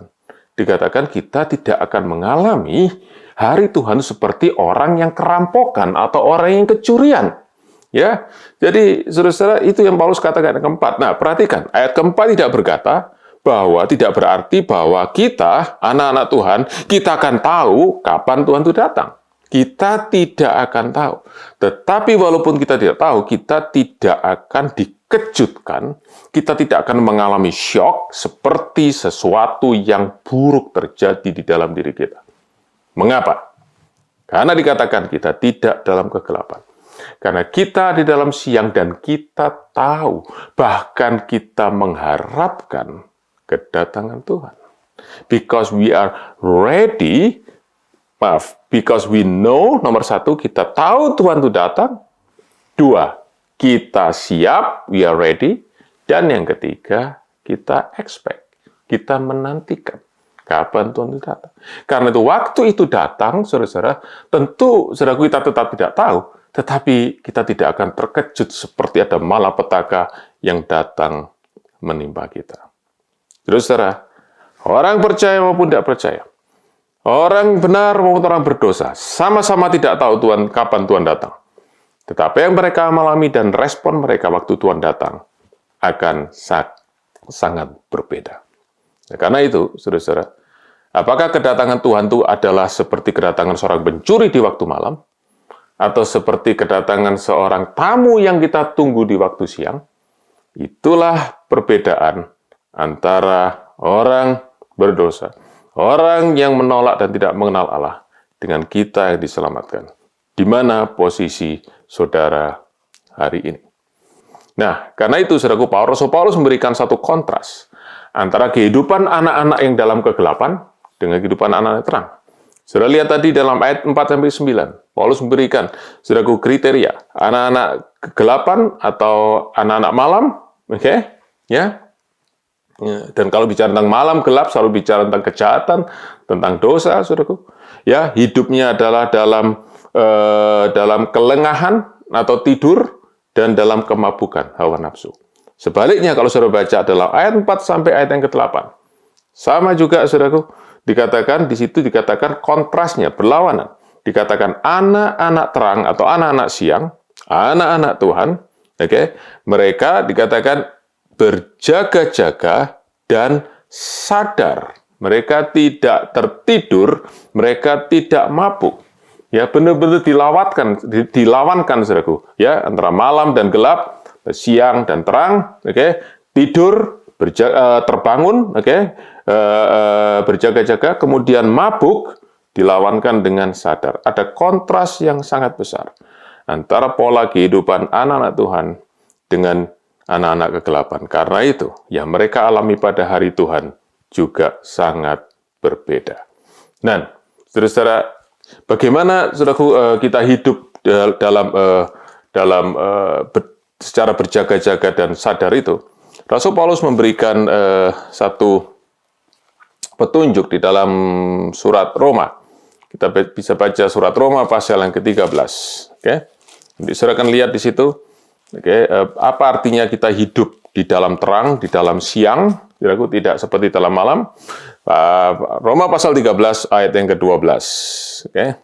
dikatakan kita tidak akan mengalami hari Tuhan seperti orang yang kerampokan atau orang yang kecurian. Ya, jadi saudara-saudara, itu yang Paulus katakan ayat keempat. Nah, perhatikan, ayat keempat tidak berkata bahwa tidak berarti bahwa kita, anak-anak Tuhan, kita akan tahu kapan Tuhan itu datang. Kita tidak akan tahu. Tetapi walaupun kita tidak tahu, kita tidak akan terkejutkan, kita tidak akan mengalami shock seperti sesuatu yang buruk terjadi di dalam diri kita. Mengapa? Karena dikatakan kita tidak dalam kegelapan. Karena kita di dalam siang dan kita tahu, bahkan kita mengharapkan kedatangan Tuhan. Because we are ready, because we know, nomor satu, kita tahu Tuhan itu datang. Dua, kita siap, we are ready. Dan yang ketiga, kita expect, kita menantikan kapan Tuhan itu datang. Karena itu waktu itu datang, saudara-saudara, tentu saudara kita tetap tidak tahu, tetapi kita tidak akan terkejut seperti ada malapetaka yang datang menimpa kita. Terus saudara, orang percaya maupun tidak percaya, orang benar maupun orang berdosa, sama-sama tidak tahu kapan Tuhan datang. Tetapi yang mereka alami dan respon mereka waktu Tuhan datang akan sangat berbeda. Nah, karena itu, saudara-saudara, apakah kedatangan Tuhan itu adalah seperti kedatangan seorang pencuri di waktu malam? Atau seperti kedatangan seorang tamu yang kita tunggu di waktu siang? Itulah perbedaan antara orang berdosa, orang yang menolak dan tidak mengenal Allah, dengan kita yang diselamatkan. Di mana posisi saudara hari ini? Nah, karena itu, saudaraku, Paulus memberikan satu kontras antara kehidupan anak-anak yang dalam kegelapan dengan kehidupan anak-anak terang. Saudara lihat tadi dalam ayat 4-9, Paulus memberikan, saudaraku, kriteria anak-anak kegelapan atau anak-anak malam, oke? Ya. Dan kalau bicara tentang malam gelap, selalu bicara tentang kejahatan, tentang dosa, saudaraku. Ya, hidupnya adalah dalam kelengahan atau tidur dan dalam kemabukan hawa nafsu. Sebaliknya, kalau saudara baca dalam ayat 4 sampai ayat yang ke-8, sama juga, saudaraku, di situ dikatakan kontrasnya, berlawanan. Dikatakan anak-anak terang atau anak-anak siang, anak-anak Tuhan, oke, mereka dikatakan berjaga-jaga dan sadar. Mereka tidak tertidur, mereka tidak mabuk. Ya, benar-benar dilawankan, saudaraku. Ya, antara malam dan gelap, siang dan terang, oke, tidur, terbangun, oke, berjaga-jaga, kemudian mabuk, dilawankan dengan sadar. Ada kontras yang sangat besar antara pola kehidupan anak-anak Tuhan dengan anak-anak kegelapan. Karena itu, yang mereka alami pada hari Tuhan juga sangat berbeda. Dan, saudara-saudara, bagaimana, saudaraku, kita hidup secara berjaga-jaga dan sadar itu? Rasul Paulus memberikan satu petunjuk di dalam surat Roma. Kita bisa baca surat Roma pasal yang ke-13. Oke, saudara akan lihat di situ. Oke, apa artinya kita hidup di dalam terang, di dalam siang, tidak seperti dalam malam. Roma pasal 13 ayat yang ke-12. Oke.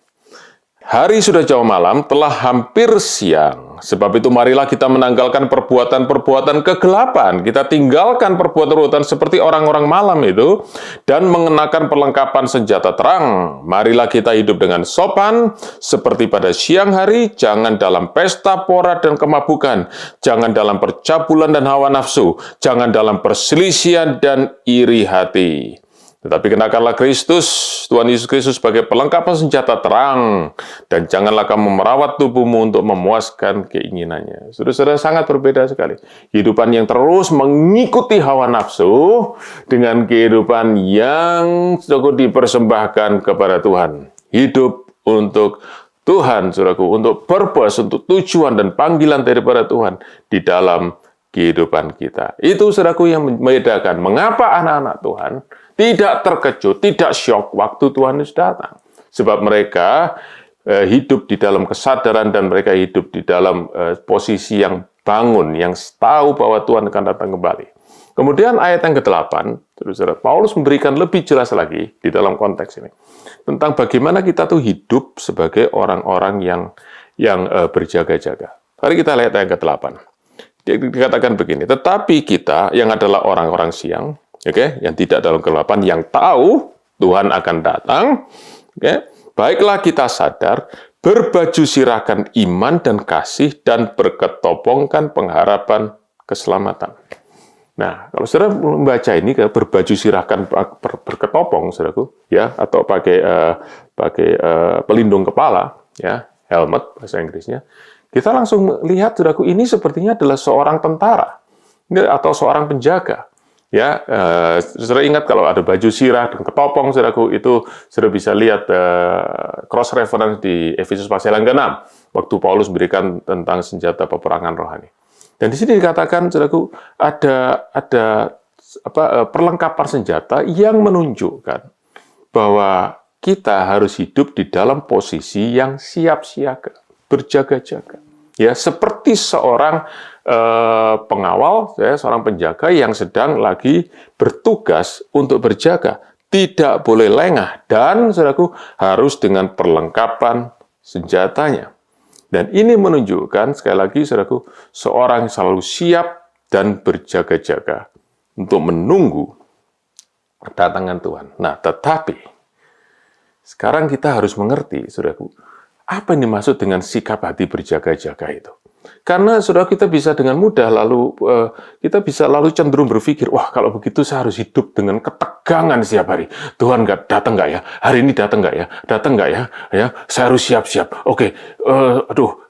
Hari sudah jauh malam, telah hampir siang. Sebab itu marilah kita menanggalkan perbuatan-perbuatan kegelapan. Kita tinggalkan perbuatan-perbuatan seperti orang-orang malam itu, dan mengenakan perlengkapan senjata terang. Marilah kita hidup dengan sopan, seperti pada siang hari, jangan dalam pesta pora dan kemabukan, jangan dalam percabulan dan hawa nafsu, jangan dalam perselisihan dan iri hati. Tetapi kenakanlah Kristus, Tuhan Yesus Kristus sebagai perlengkapan senjata terang, dan janganlah kamu merawat tubuhmu untuk memuaskan keinginannya. Saudara-saudara, sangat berbeda sekali. Kehidupan yang terus mengikuti hawa nafsu dengan kehidupan yang cukup dipersembahkan kepada Tuhan. Hidup untuk Tuhan, saudaraku, untuk purpose, untuk tujuan dan panggilan daripada Tuhan di dalam kehidupan kita. Itu, saudaraku, yang membedakan mengapa anak-anak Tuhan tidak terkejut, tidak syok waktu Tuhan Yesus datang. Sebab mereka hidup di dalam kesadaran dan mereka hidup di dalam posisi yang bangun, yang tahu bahwa Tuhan akan datang kembali. Kemudian ayat yang ke-8, saudara, Paulus memberikan lebih jelas lagi di dalam konteks ini tentang bagaimana kita tuh hidup sebagai orang-orang yang berjaga-jaga. Mari kita lihat ayat ke-8. Dikatakan begini, tetapi kita yang adalah orang-orang siang, yang tidak dalam kegelapan, yang tahu Tuhan akan datang, baiklah kita sadar, berbaju sirahkan iman dan kasih, dan berketopongkan pengharapan keselamatan. Nah, kalau saudara membaca ini, berbaju sirahkan berketopong, saudaraku, ya, atau pakai pelindung kepala, ya, helmet bahasa Inggrisnya, kita langsung lihat, saudaraku, ini sepertinya adalah seorang tentara atau seorang penjaga. Ya, saudara ingat kalau ada baju sirah dan ketopong, saudaraku, itu saudara bisa lihat cross reference di Efesus pasal yang ke-6 waktu Paulus berikan tentang senjata peperangan rohani. Dan di sini dikatakan, saudaraku, ada perlengkapan senjata yang menunjukkan bahwa kita harus hidup di dalam posisi yang siap siaga, berjaga-jaga. Ya, seperti seorang pengawal, ya, seorang penjaga yang sedang lagi bertugas untuk berjaga, tidak boleh lengah, dan saudaraku harus dengan perlengkapan senjatanya. Dan ini menunjukkan, sekali lagi saudaraku, seorang yang selalu siap dan berjaga-jaga untuk menunggu kedatangan Tuhan. Nah, tetapi sekarang kita harus mengerti, saudaraku, apa yang dimaksud dengan sikap hati berjaga-jaga itu? Karena saudara, kita bisa dengan mudah kita bisa lalu cenderung berpikir, wah, kalau begitu saya harus hidup dengan ketegangan setiap hari. Tuhan datang nggak ya? Hari ini datang nggak ya? Datang nggak ya? Ya, saya harus siap-siap. Oke,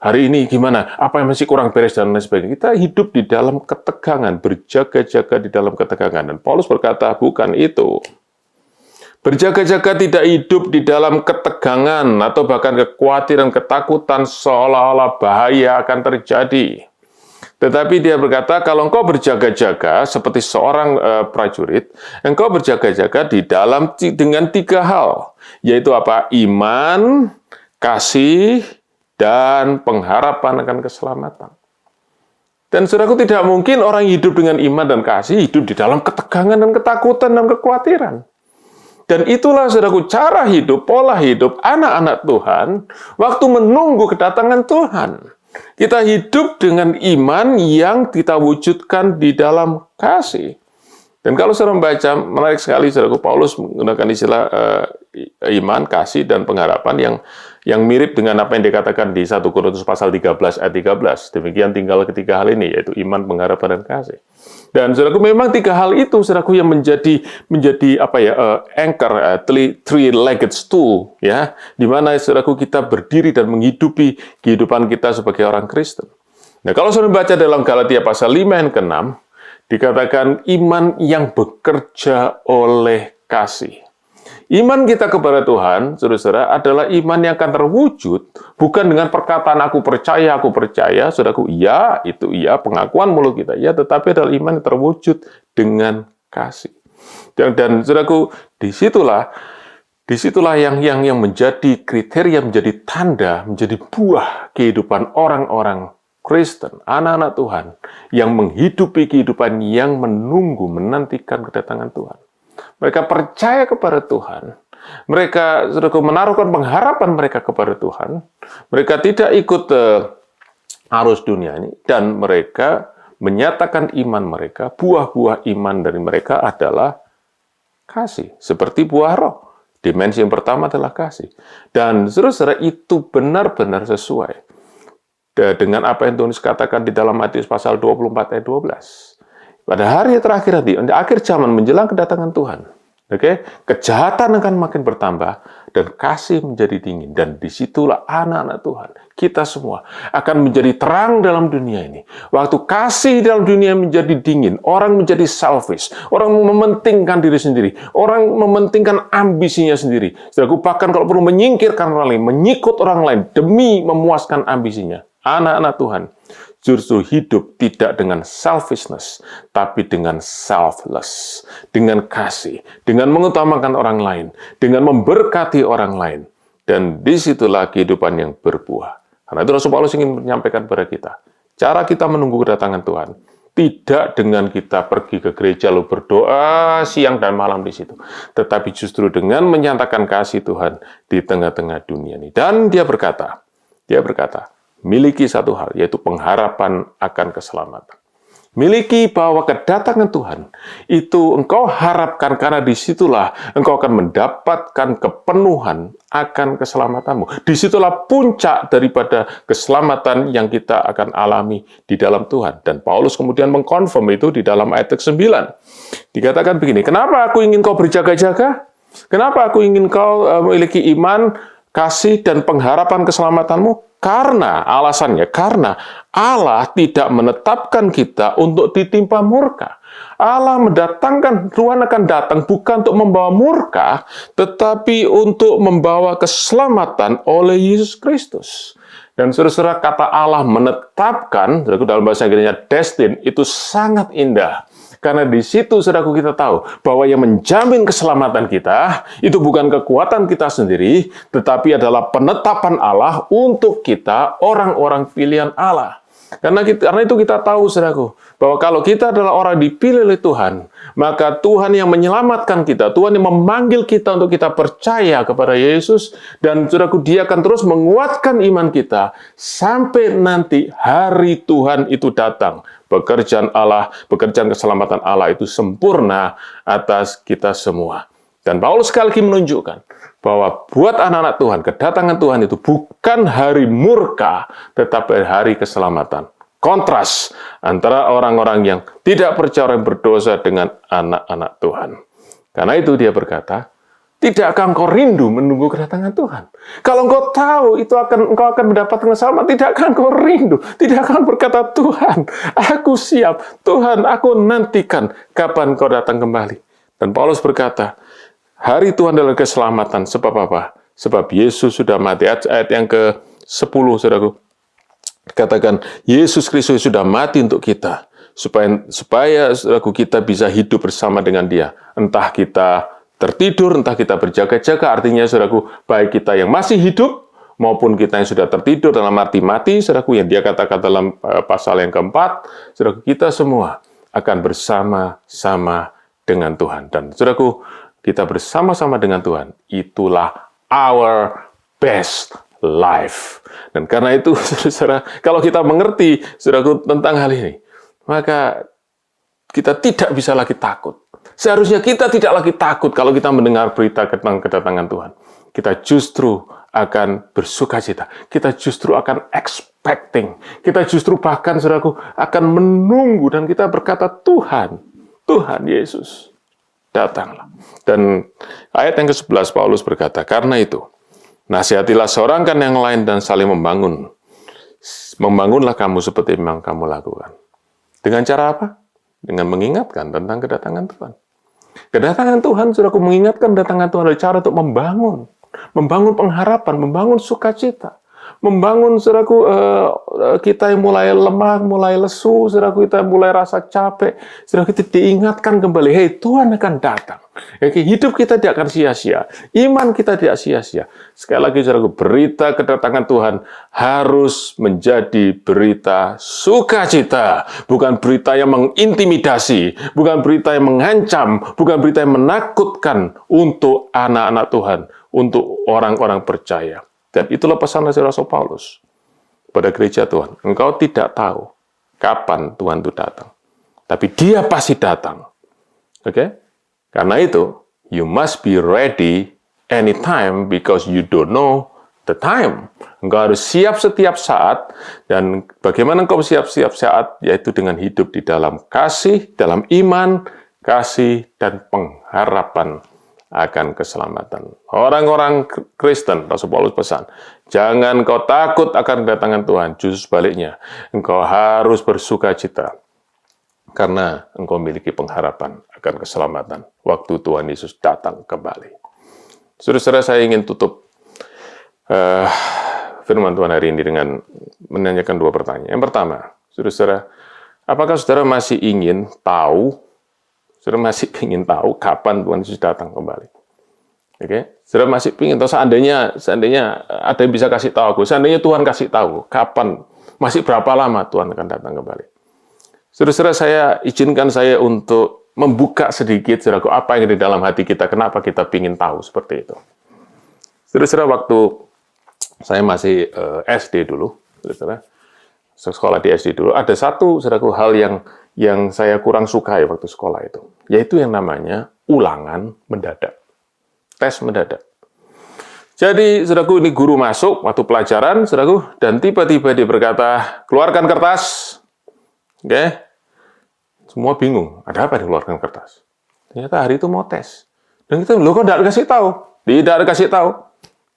hari ini gimana? Apa yang masih kurang beres dan lain sebagainya. Kita hidup di dalam ketegangan, berjaga-jaga di dalam ketegangan. Dan Paulus berkata, bukan itu. Berjaga-jaga tidak hidup di dalam ketegangan atau bahkan kekhawatiran, ketakutan seolah-olah bahaya akan terjadi. Tetapi dia berkata, kalau engkau berjaga-jaga seperti seorang prajurit, engkau berjaga-jaga dengan 3 hal, yaitu apa? Iman, kasih, dan pengharapan akan keselamatan. Dan saudaraku, tidak mungkin orang hidup dengan iman dan kasih hidup di dalam ketegangan dan ketakutan dan kekhawatiran. Dan itulah, saudaraku, cara hidup, pola hidup anak-anak Tuhan waktu menunggu kedatangan Tuhan. Kita hidup dengan iman yang kita wujudkan di dalam kasih. Dan kalau saudara membaca, menarik sekali, saudaraku, Paulus menggunakan istilah iman, kasih, dan pengharapan yang mirip dengan apa yang dikatakan di 1 Korintus pasal 13 ayat 13. Demikian tinggal ketiga hal ini, yaitu iman, pengharapan, dan kasih. Dan saudaraku, memang 3 hal itu, saudaraku, yang menjadi anchor, three-legged stool, ya, di mana, saudaraku, kita berdiri dan menghidupi kehidupan kita sebagai orang Kristen. Nah, kalau saudara baca dalam Galatia pasal 5 yang ke-6, dikatakan iman yang bekerja oleh kasih. Iman kita kepada Tuhan, saudara-saudara, adalah iman yang akan terwujud bukan dengan perkataan aku percaya, saudaraku, iya, itu iya, pengakuan mulut kita, ya, tetapi adalah iman yang terwujud dengan kasih. Dan saudaraku, disitulah yang menjadi kriteria, menjadi tanda, menjadi buah kehidupan orang-orang Kristen, anak-anak Tuhan, yang menghidupi kehidupan yang menunggu, menantikan kedatangan Tuhan. Mereka percaya kepada Tuhan. Mereka, saudaraku, menaruhkan pengharapan mereka kepada Tuhan. Mereka tidak ikut arus dunia ini. Dan mereka menyatakan iman mereka, buah-buah iman dari mereka adalah kasih. Seperti buah roh. Dimensi yang pertama adalah kasih. Dan saudara-saudara, itu benar-benar sesuai dengan apa yang Tuhan katakan di dalam Matius pasal 24 ayat 12. Pada hari terakhir nanti, di akhir zaman menjelang kedatangan Tuhan, kejahatan akan makin bertambah dan kasih menjadi dingin. Dan disitulah anak-anak Tuhan, kita semua akan menjadi terang dalam dunia ini. Waktu kasih dalam dunia menjadi dingin, orang menjadi selfish, orang mementingkan diri sendiri, orang mementingkan ambisinya sendiri. Saudaraku, bahkan kalau perlu menyingkirkan orang lain, menyikut orang lain demi memuaskan ambisinya. Anak-anak Tuhan justru hidup tidak dengan selfishness, tapi dengan selfless, dengan kasih, dengan mengutamakan orang lain, dengan memberkati orang lain. Dan disitulah kehidupan yang berbuah. Karena itu Rasul Paulus ingin menyampaikan kepada kita, cara kita menunggu kedatangan Tuhan, tidak dengan kita pergi ke gereja lalu berdoa siang dan malam di situ, tetapi justru dengan menyatakan kasih Tuhan di tengah-tengah dunia ini. Dan dia berkata, miliki satu hal, yaitu pengharapan akan keselamatan. miliki bahwa kedatangan Tuhan itu engkau harapkan karena disitulah engkau akan mendapatkan kepenuhan akan keselamatanmu. Disitulah puncak daripada keselamatan yang kita akan alami di dalam Tuhan. Dan Paulus kemudian mengkonfirm itu di dalam ayat 9. Dikatakan begini, kenapa aku ingin kau berjaga-jaga? Kenapa aku ingin kau memiliki iman, kasih, dan pengharapan keselamatanmu? Karena Allah tidak menetapkan kita untuk ditimpa murka. Allah mendatangkan, Tuhan akan datang bukan untuk membawa murka, tetapi untuk membawa keselamatan oleh Yesus Kristus. Dan saudara-saudara, kata Allah menetapkan, dalam bahasa Inggrisnya destin, itu sangat indah. Karena di situ, saudaraku, kita tahu bahwa yang menjamin keselamatan kita itu bukan kekuatan kita sendiri, tetapi adalah penetapan Allah untuk kita, orang-orang pilihan Allah. Karena itu kita tahu, saudaraku, bahwa kalau kita adalah orang dipilih oleh Tuhan, maka Tuhan yang menyelamatkan kita, Tuhan yang memanggil kita untuk kita percaya kepada Yesus, dan saudaraku, Dia akan terus menguatkan iman kita sampai nanti hari Tuhan itu datang. Pekerjaan Allah, pekerjaan keselamatan Allah itu sempurna atas kita semua. Dan Paulus sekali lagi menunjukkan bahwa buat anak-anak Tuhan, kedatangan Tuhan itu bukan hari murka, tetapi hari keselamatan. Kontras antara orang-orang yang tidak percaya, yang berdosa dengan anak-anak Tuhan. Karena itu dia berkata, tidakkah engkau rindu menunggu kedatangan Tuhan? Kalau engkau tahu engkau akan mendapatkan keselamatan, tidakkah engkau rindu? Tidakkah berkata, Tuhan, aku siap. Tuhan, aku nantikan kapan engkau datang kembali. Dan Paulus berkata, hari Tuhan adalah keselamatan. Sebab apa? Sebab Yesus sudah mati. Ayat yang ke-10, saudaraku. Katakan, Yesus Kristus sudah mati untuk kita. Supaya saudaraku, kita bisa hidup bersama dengan Dia. Entah kita tertidur, entah kita berjaga-jaga, artinya, saudaraku, baik kita yang masih hidup, maupun kita yang sudah tertidur dalam arti mati, saudaraku, yang dia katakan dalam pasal yang keempat, saudaraku, kita semua akan bersama-sama dengan Tuhan. Dan, saudaraku, kita bersama-sama dengan Tuhan, itulah our best life. Dan karena itu, saudara, kalau kita mengerti, saudaraku, tentang hal ini, maka kita tidak bisa lagi takut. Seharusnya kita tidak lagi takut kalau kita mendengar berita tentang kedatangan Tuhan. Kita justru akan bersukacita. Kita justru akan expecting. Kita justru bahkan, saudaraku, akan menunggu dan kita berkata, Tuhan Yesus, datanglah. Dan ayat yang ke-11 Paulus berkata, karena itu, nasihatilah seorang kan yang lain dan saling membangun. Membangunlah kamu seperti yang kamu lakukan. Dengan cara apa? Dengan mengingatkan tentang kedatangan Tuhan. Kedatangan Tuhan, saudaraku, mengingatkan kedatangan Tuhan adalah cara untuk membangun pengharapan, membangun sukacita, membangun, saudaraku, kita yang mulai lemah, mulai lesu, saudaraku, kita yang mulai rasa capek, saudaraku, kita diingatkan kembali, hei, Tuhan akan datang. Hidup kita tidak akan sia-sia, iman kita tidak sia-sia. Sekali lagi, saudaraku, berita kedatangan Tuhan harus menjadi berita sukacita, bukan berita yang mengintimidasi, bukan berita yang mengancam, bukan berita yang menakutkan untuk anak-anak Tuhan, untuk orang-orang percaya. Dan itulah pesan dari Rasul Paulus pada gereja Tuhan. Engkau tidak tahu kapan Tuhan itu datang, tapi Dia pasti datang. Oke? Karena itu, you must be ready anytime because you don't know the time. Engkau harus siap setiap saat, dan bagaimana engkau siap setiap saat? Yaitu dengan hidup di dalam kasih, dalam iman, kasih, dan pengharapan akan keselamatan. Orang-orang Kristen, Rasul Paulus pesan, jangan kau takut akan kedatangan Tuhan, justru sebaliknya, engkau harus bersukacita, karena engkau memiliki pengharapan akan keselamatan waktu Tuhan Yesus datang kembali. Saudara-saudara, saya ingin tutup firman Tuhan hari ini dengan menanyakan dua pertanyaan. Yang pertama, saudara-saudara, apakah saudara masih ingin tahu? Saudara masih ingin tahu kapan Tuhan Yesus datang kembali? Oke, saudara masih ingin tahu, seandainya ada yang bisa kasih tahu aku, seandainya Tuhan kasih tahu kapan, masih berapa lama Tuhan akan datang kembali? Saudara-saudara, saya izinkan saya untuk membuka sedikit, saudaraku, apa yang ada di dalam hati kita, kenapa kita ingin tahu seperti itu. Saudara-saudara, waktu saya masih SD dulu, saudara, sekolah di SD dulu, ada satu saudaraku hal yang saya kurang sukai waktu sekolah itu, yaitu yang namanya ulangan mendadak, tes mendadak. Jadi, saudaraku, ini guru masuk waktu pelajaran, saudaraku, dan tiba-tiba dia berkata, keluarkan kertas. Oke? Semua bingung, ada apa dikeluarkan kertas? Ternyata hari itu mau tes. Dan kita, loh kok tidak dikasih tahu? Tidak dikasih tahu.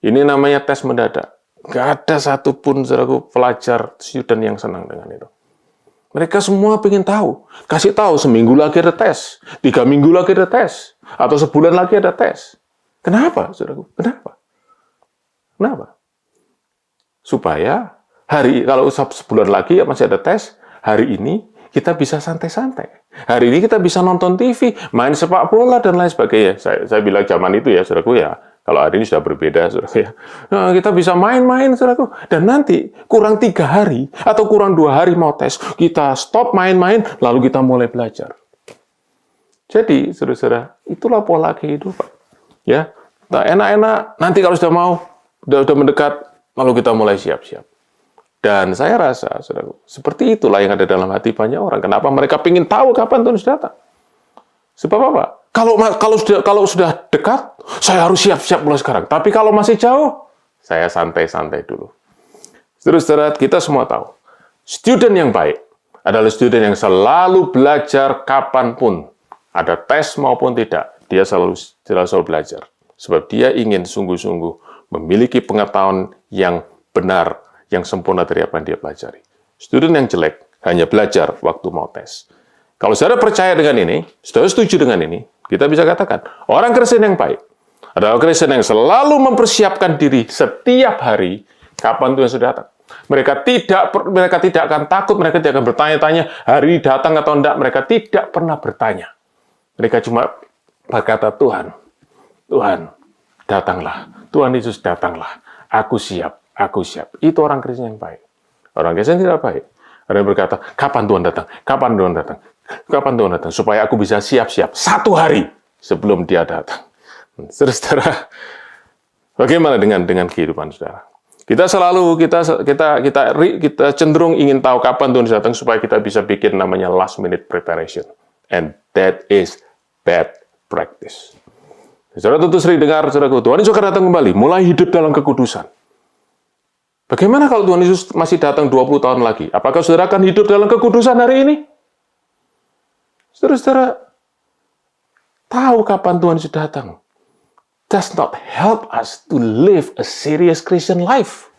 Ini namanya tes mendadak. Nggak ada satupun, saudaraku, pelajar, student yang senang dengan itu. Mereka semua ingin tahu. Kasih tahu, seminggu lagi ada tes. 3 minggu lagi ada tes. Atau sebulan lagi ada tes. Kenapa, saudaraku? Kenapa? Kenapa? Supaya kalau sebulan lagi masih ada tes, hari ini kita bisa santai-santai. Hari ini kita bisa nonton TV, main sepak bola, dan lain sebagainya. Saya bilang zaman itu ya, saudaraku ya. Kalau hari ini sudah berbeda, saudaraku ya. Nah, kita bisa main-main, saudaraku. Dan nanti kurang 3 hari atau kurang 2 hari mau tes, kita stop main-main, lalu kita mulai belajar. Jadi, saudara-saudara, itulah pola kehidupan. Ya, nah, enak-enak. Nanti kalau sudah mau, udah mendekat, lalu kita mulai siap-siap. Dan saya rasa, saudaraku, seperti itulah yang ada dalam hati banyak orang. Kenapa mereka ingin tahu kapan Tuhan sudah datang? Sebab apa? Kalau sudah dekat, saya harus siap-siap mulai sekarang. Tapi kalau masih jauh, saya santai-santai dulu. Saudara-saudara, kita semua tahu, student yang baik adalah student yang selalu belajar kapanpun. Ada tes maupun tidak, dia selalu belajar. Sebab dia ingin sungguh-sungguh memiliki pengetahuan yang benar, yang sempurna dari apa yang dia pelajari. Student yang jelek hanya belajar waktu mau tes. Kalau saudara percaya dengan ini, saudara setuju dengan ini, kita bisa katakan, orang Kristen yang baik adalah Kristen yang selalu mempersiapkan diri setiap hari kapan Tuhan sudah datang. Mereka tidak akan takut, mereka tidak akan bertanya-tanya hari datang atau tidak, mereka tidak pernah bertanya. Mereka cuma berkata, Tuhan, datanglah. Tuhan Yesus datanglah. Aku siap, aku siap. Itu orang Kristen yang baik. Orang Kristen tidak baik. Ada yang berkata, kapan Tuhan datang? Kapan Tuhan datang? Kapan Tuhan datang? Supaya aku bisa siap-siap 1 hari sebelum dia datang. Saudara, bagaimana dengan kehidupan saudara? Kita cenderung ingin tahu kapan Tuhan datang supaya kita bisa bikin namanya last minute preparation. And that is bad practice. Saudara tentu sering dengar, saudaraku, Tuhan Yesus akan datang kembali, mulai hidup dalam kekudusan. Bagaimana kalau Tuhan Yesus masih datang 20 tahun lagi? Apakah saudara akan hidup dalam kekudusan hari ini? Saudara tahu kapan Tuhan Yesus datang does not help us to live a serious Christian life.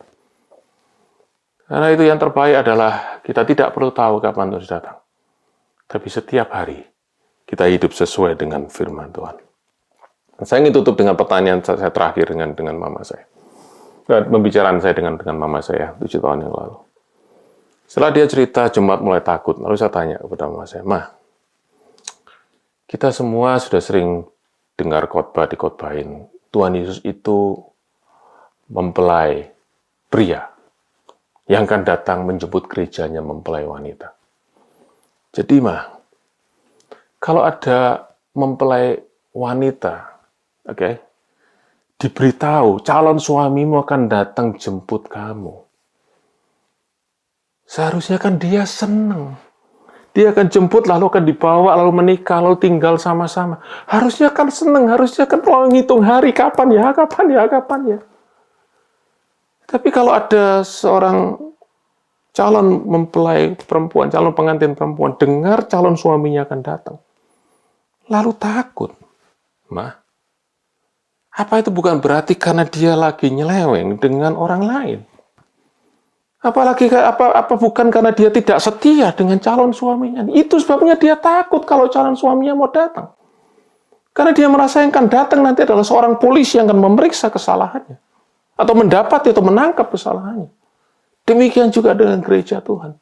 Karena itu yang terbaik adalah kita tidak perlu tahu kapan Tuhan Yesus datang. Tapi setiap hari kita hidup sesuai dengan firman Tuhan. Saya ingin tutup dengan pertanyaan saya terakhir dengan mama saya. Pembicaraan saya dengan mama saya 7 tahun yang lalu. Setelah dia cerita, jemaat mulai takut. Lalu saya tanya kepada mama saya, Ma, kita semua sudah sering dengar khotbah dikhotbahin. Tuhan Yesus itu mempelai pria yang akan datang menjemput gerejanya mempelai wanita. Jadi, Ma, kalau ada mempelai wanita, diberitahu calon suamimu akan datang jemput kamu. Seharusnya kan dia senang. Dia akan jemput, lalu akan dibawa, lalu menikah, lalu tinggal sama-sama. Harusnya kan senang, harusnya kan ngitung hari, kapan ya. Tapi kalau ada seorang calon mempelai perempuan, calon pengantin perempuan, dengar calon suaminya akan datang, lalu takut. Ma, apa itu bukan berarti karena dia lagi nyeleweng dengan orang lain? Apalagi apa bukan karena dia tidak setia dengan calon suaminya? Itu sebabnya dia takut kalau calon suaminya mau datang. Karena dia merasa yang akan datang nanti adalah seorang polisi yang akan memeriksa kesalahannya. Atau mendapati atau menangkap kesalahannya. Demikian juga dengan gereja Tuhan.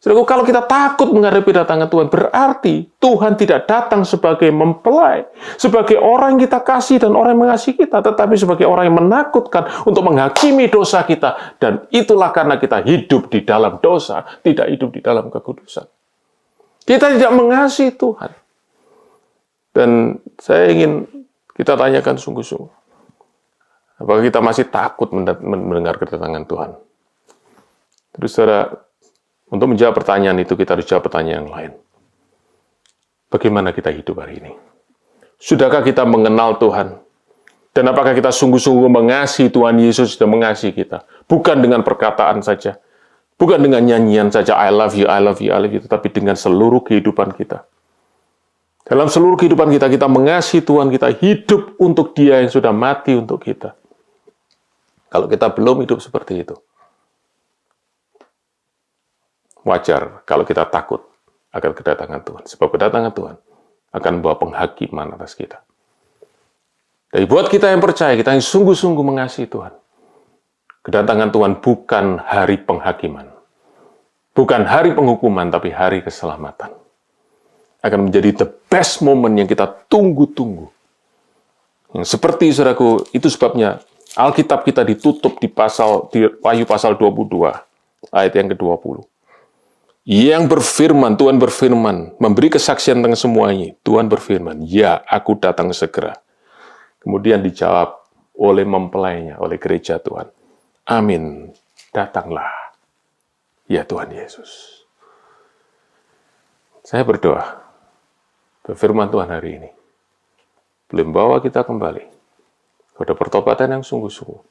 Saudaraku, kalau kita takut menghadapi datangan Tuhan, berarti Tuhan tidak datang sebagai mempelai, sebagai orang yang kita kasih dan orang yang mengasihi kita, tetapi sebagai orang yang menakutkan untuk menghakimi dosa kita. Dan itulah karena kita hidup di dalam dosa, tidak hidup di dalam kekudusan. Kita tidak mengasihi Tuhan. Dan saya ingin kita tanyakan sungguh-sungguh, apakah kita masih takut mendengar kedatangan Tuhan? Terus saudara, Untuk menjawab pertanyaan itu, kita harus jawab pertanyaan yang lain. Bagaimana kita hidup hari ini? Sudahkah kita mengenal Tuhan? Dan apakah kita sungguh-sungguh mengasihi Tuhan Yesus dan mengasihi kita? Bukan dengan perkataan saja. Bukan dengan nyanyian saja, I love you, I love you, I love you. Tapi dengan seluruh kehidupan kita. Dalam seluruh kehidupan kita, kita mengasihi Tuhan, kita hidup untuk Dia yang sudah mati untuk kita. Kalau kita belum hidup seperti itu, wajar kalau kita takut akan kedatangan Tuhan. Sebab kedatangan Tuhan akan membawa penghakiman atas kita. Jadi buat kita yang percaya, kita yang sungguh-sungguh mengasihi Tuhan, kedatangan Tuhan bukan hari penghakiman. Bukan hari penghukuman, tapi hari keselamatan. Akan menjadi the best moment yang kita tunggu-tunggu. Yang seperti, saudaraku, itu sebabnya Alkitab kita ditutup di Wahyu pasal 22, ayat yang ke-20. Yang berfirman, Tuhan berfirman, memberi kesaksian tentang semuanya. Tuhan berfirman, ya, aku datang segera. Kemudian dijawab oleh mempelainya, oleh gereja Tuhan. Amin, datanglah, ya Tuhan Yesus. Saya berdoa, firman Tuhan hari ini boleh membawa kita kembali pada pertobatan yang sungguh-sungguh.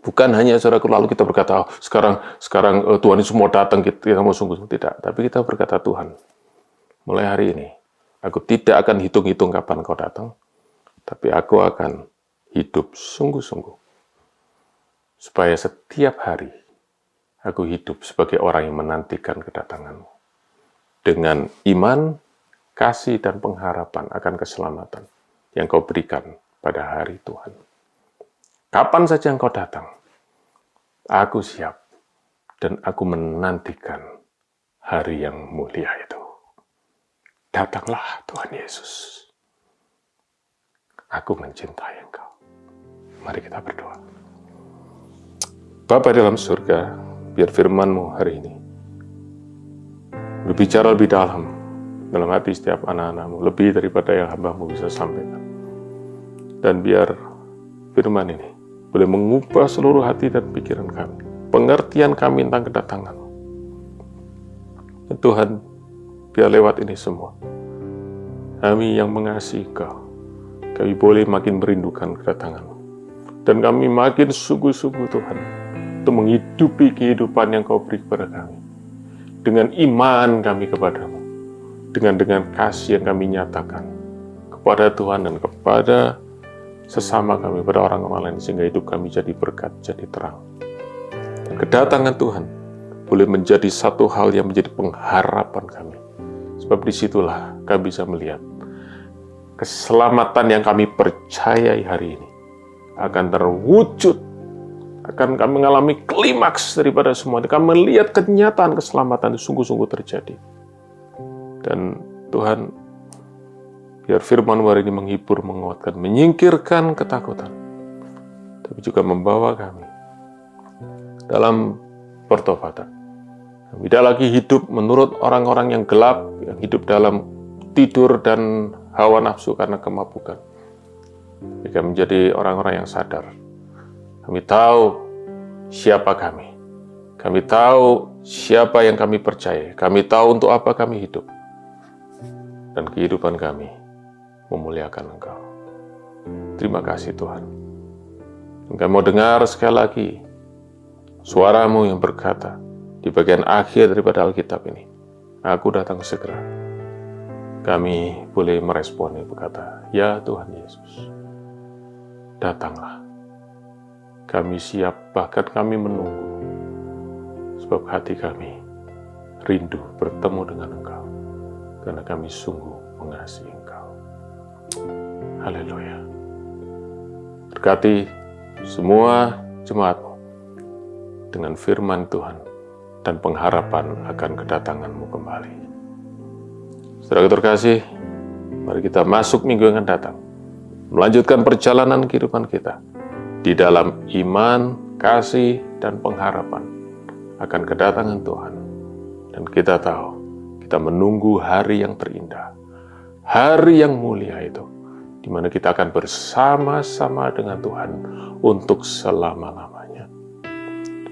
Bukan hanya saudara lalu kita berkata, sekarang Tuhan Yesus mau datang, kita mau sungguh-sungguh. Tidak, tapi kita berkata, Tuhan, mulai hari ini, aku tidak akan hitung-hitung kapan Kau datang, tapi aku akan hidup sungguh-sungguh. Supaya setiap hari, aku hidup sebagai orang yang menantikan kedatangan-Mu. Dengan iman, kasih, dan pengharapan akan keselamatan yang Kau berikan pada hari Tuhan. Kapan saja Engkau datang, aku siap dan aku menantikan hari yang mulia itu. Datanglah Tuhan Yesus. Aku mencintai Engkau. Mari kita berdoa. Bapa dalam surga, biar firman-Mu hari ini berbicara lebih dalam hati setiap anak-anak-Mu, lebih daripada yang hamba-Mu bisa sampaikan. Dan biar firman ini boleh mengubah seluruh hati dan pikiran kami, pengertian kami tentang kedatangan-Mu. Tuhan, biar lewat ini semua, kami yang mengasihi Kau, kami boleh makin merindukan kedatangan-Mu. Dan kami makin sungguh-sungguh Tuhan, untuk menghidupi kehidupan yang Kau beri kepada kami. Dengan iman kami kepadamu, dengan kasih yang kami nyatakan kepada Tuhan dan kepada sesama kami, pada orang-orang lain, sehingga hidup kami jadi berkat, jadi terang. Dan kedatangan Tuhan boleh menjadi satu hal yang menjadi pengharapan kami. Sebab disitulah kami bisa melihat keselamatan yang kami percayai hari ini akan terwujud, akan kami mengalami klimaks daripada semua. Kami melihat kenyataan keselamatan itu sungguh-sungguh terjadi. Dan Tuhan, biar firman hari ini menghibur, menguatkan, menyingkirkan ketakutan, tapi juga membawa kami dalam pertobatan. Kami tidak lagi hidup menurut orang-orang yang gelap, yang hidup dalam tidur dan hawa nafsu karena kemabukan. Jika menjadi orang-orang yang sadar, kami tahu siapa kami. Kami tahu siapa yang kami percaya. Kami tahu untuk apa kami hidup. Dan kehidupan kami memuliakan Engkau. Terima kasih Tuhan. Engkau mau dengar sekali lagi suara-Mu yang berkata di bagian akhir daripada Alkitab ini, aku datang segera. Kami boleh meresponi berkata, ya Tuhan Yesus, datanglah. Kami siap, bahkan kami menunggu. Sebab hati kami rindu bertemu dengan Engkau. Karena kami sungguh mengasihi Engkau. Haleluya. Berkati semua jemaat-Mu dengan firman Tuhan dan pengharapan akan kedatangan-Mu kembali. Saudara terkasih, mari kita masuk minggu yang akan datang, melanjutkan perjalanan kehidupan kita di dalam iman, kasih, dan pengharapan akan kedatangan Tuhan. Dan kita tahu, kita menunggu hari yang terindah, hari yang mulia itu, di mana kita akan bersama-sama dengan Tuhan untuk selama-lamanya.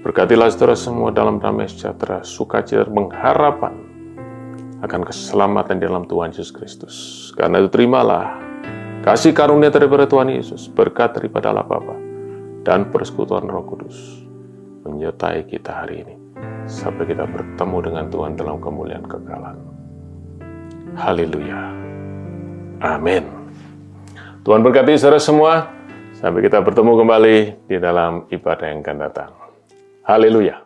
Berkatilah saudara semua dalam damai sejahtera, sukacita, pengharapan akan keselamatan di dalam Tuhan Yesus Kristus. Karena itu terimalah kasih karunia daripada Tuhan Yesus, berkat daripada Allah Bapa, dan persekutuan Roh Kudus menyertai kita hari ini, sampai kita bertemu dengan Tuhan dalam kemuliaan kekalan. Haleluya. Amin. Tuhan berkati saudara semua. Sampai kita bertemu kembali di dalam ibadah yang akan datang. Haleluya.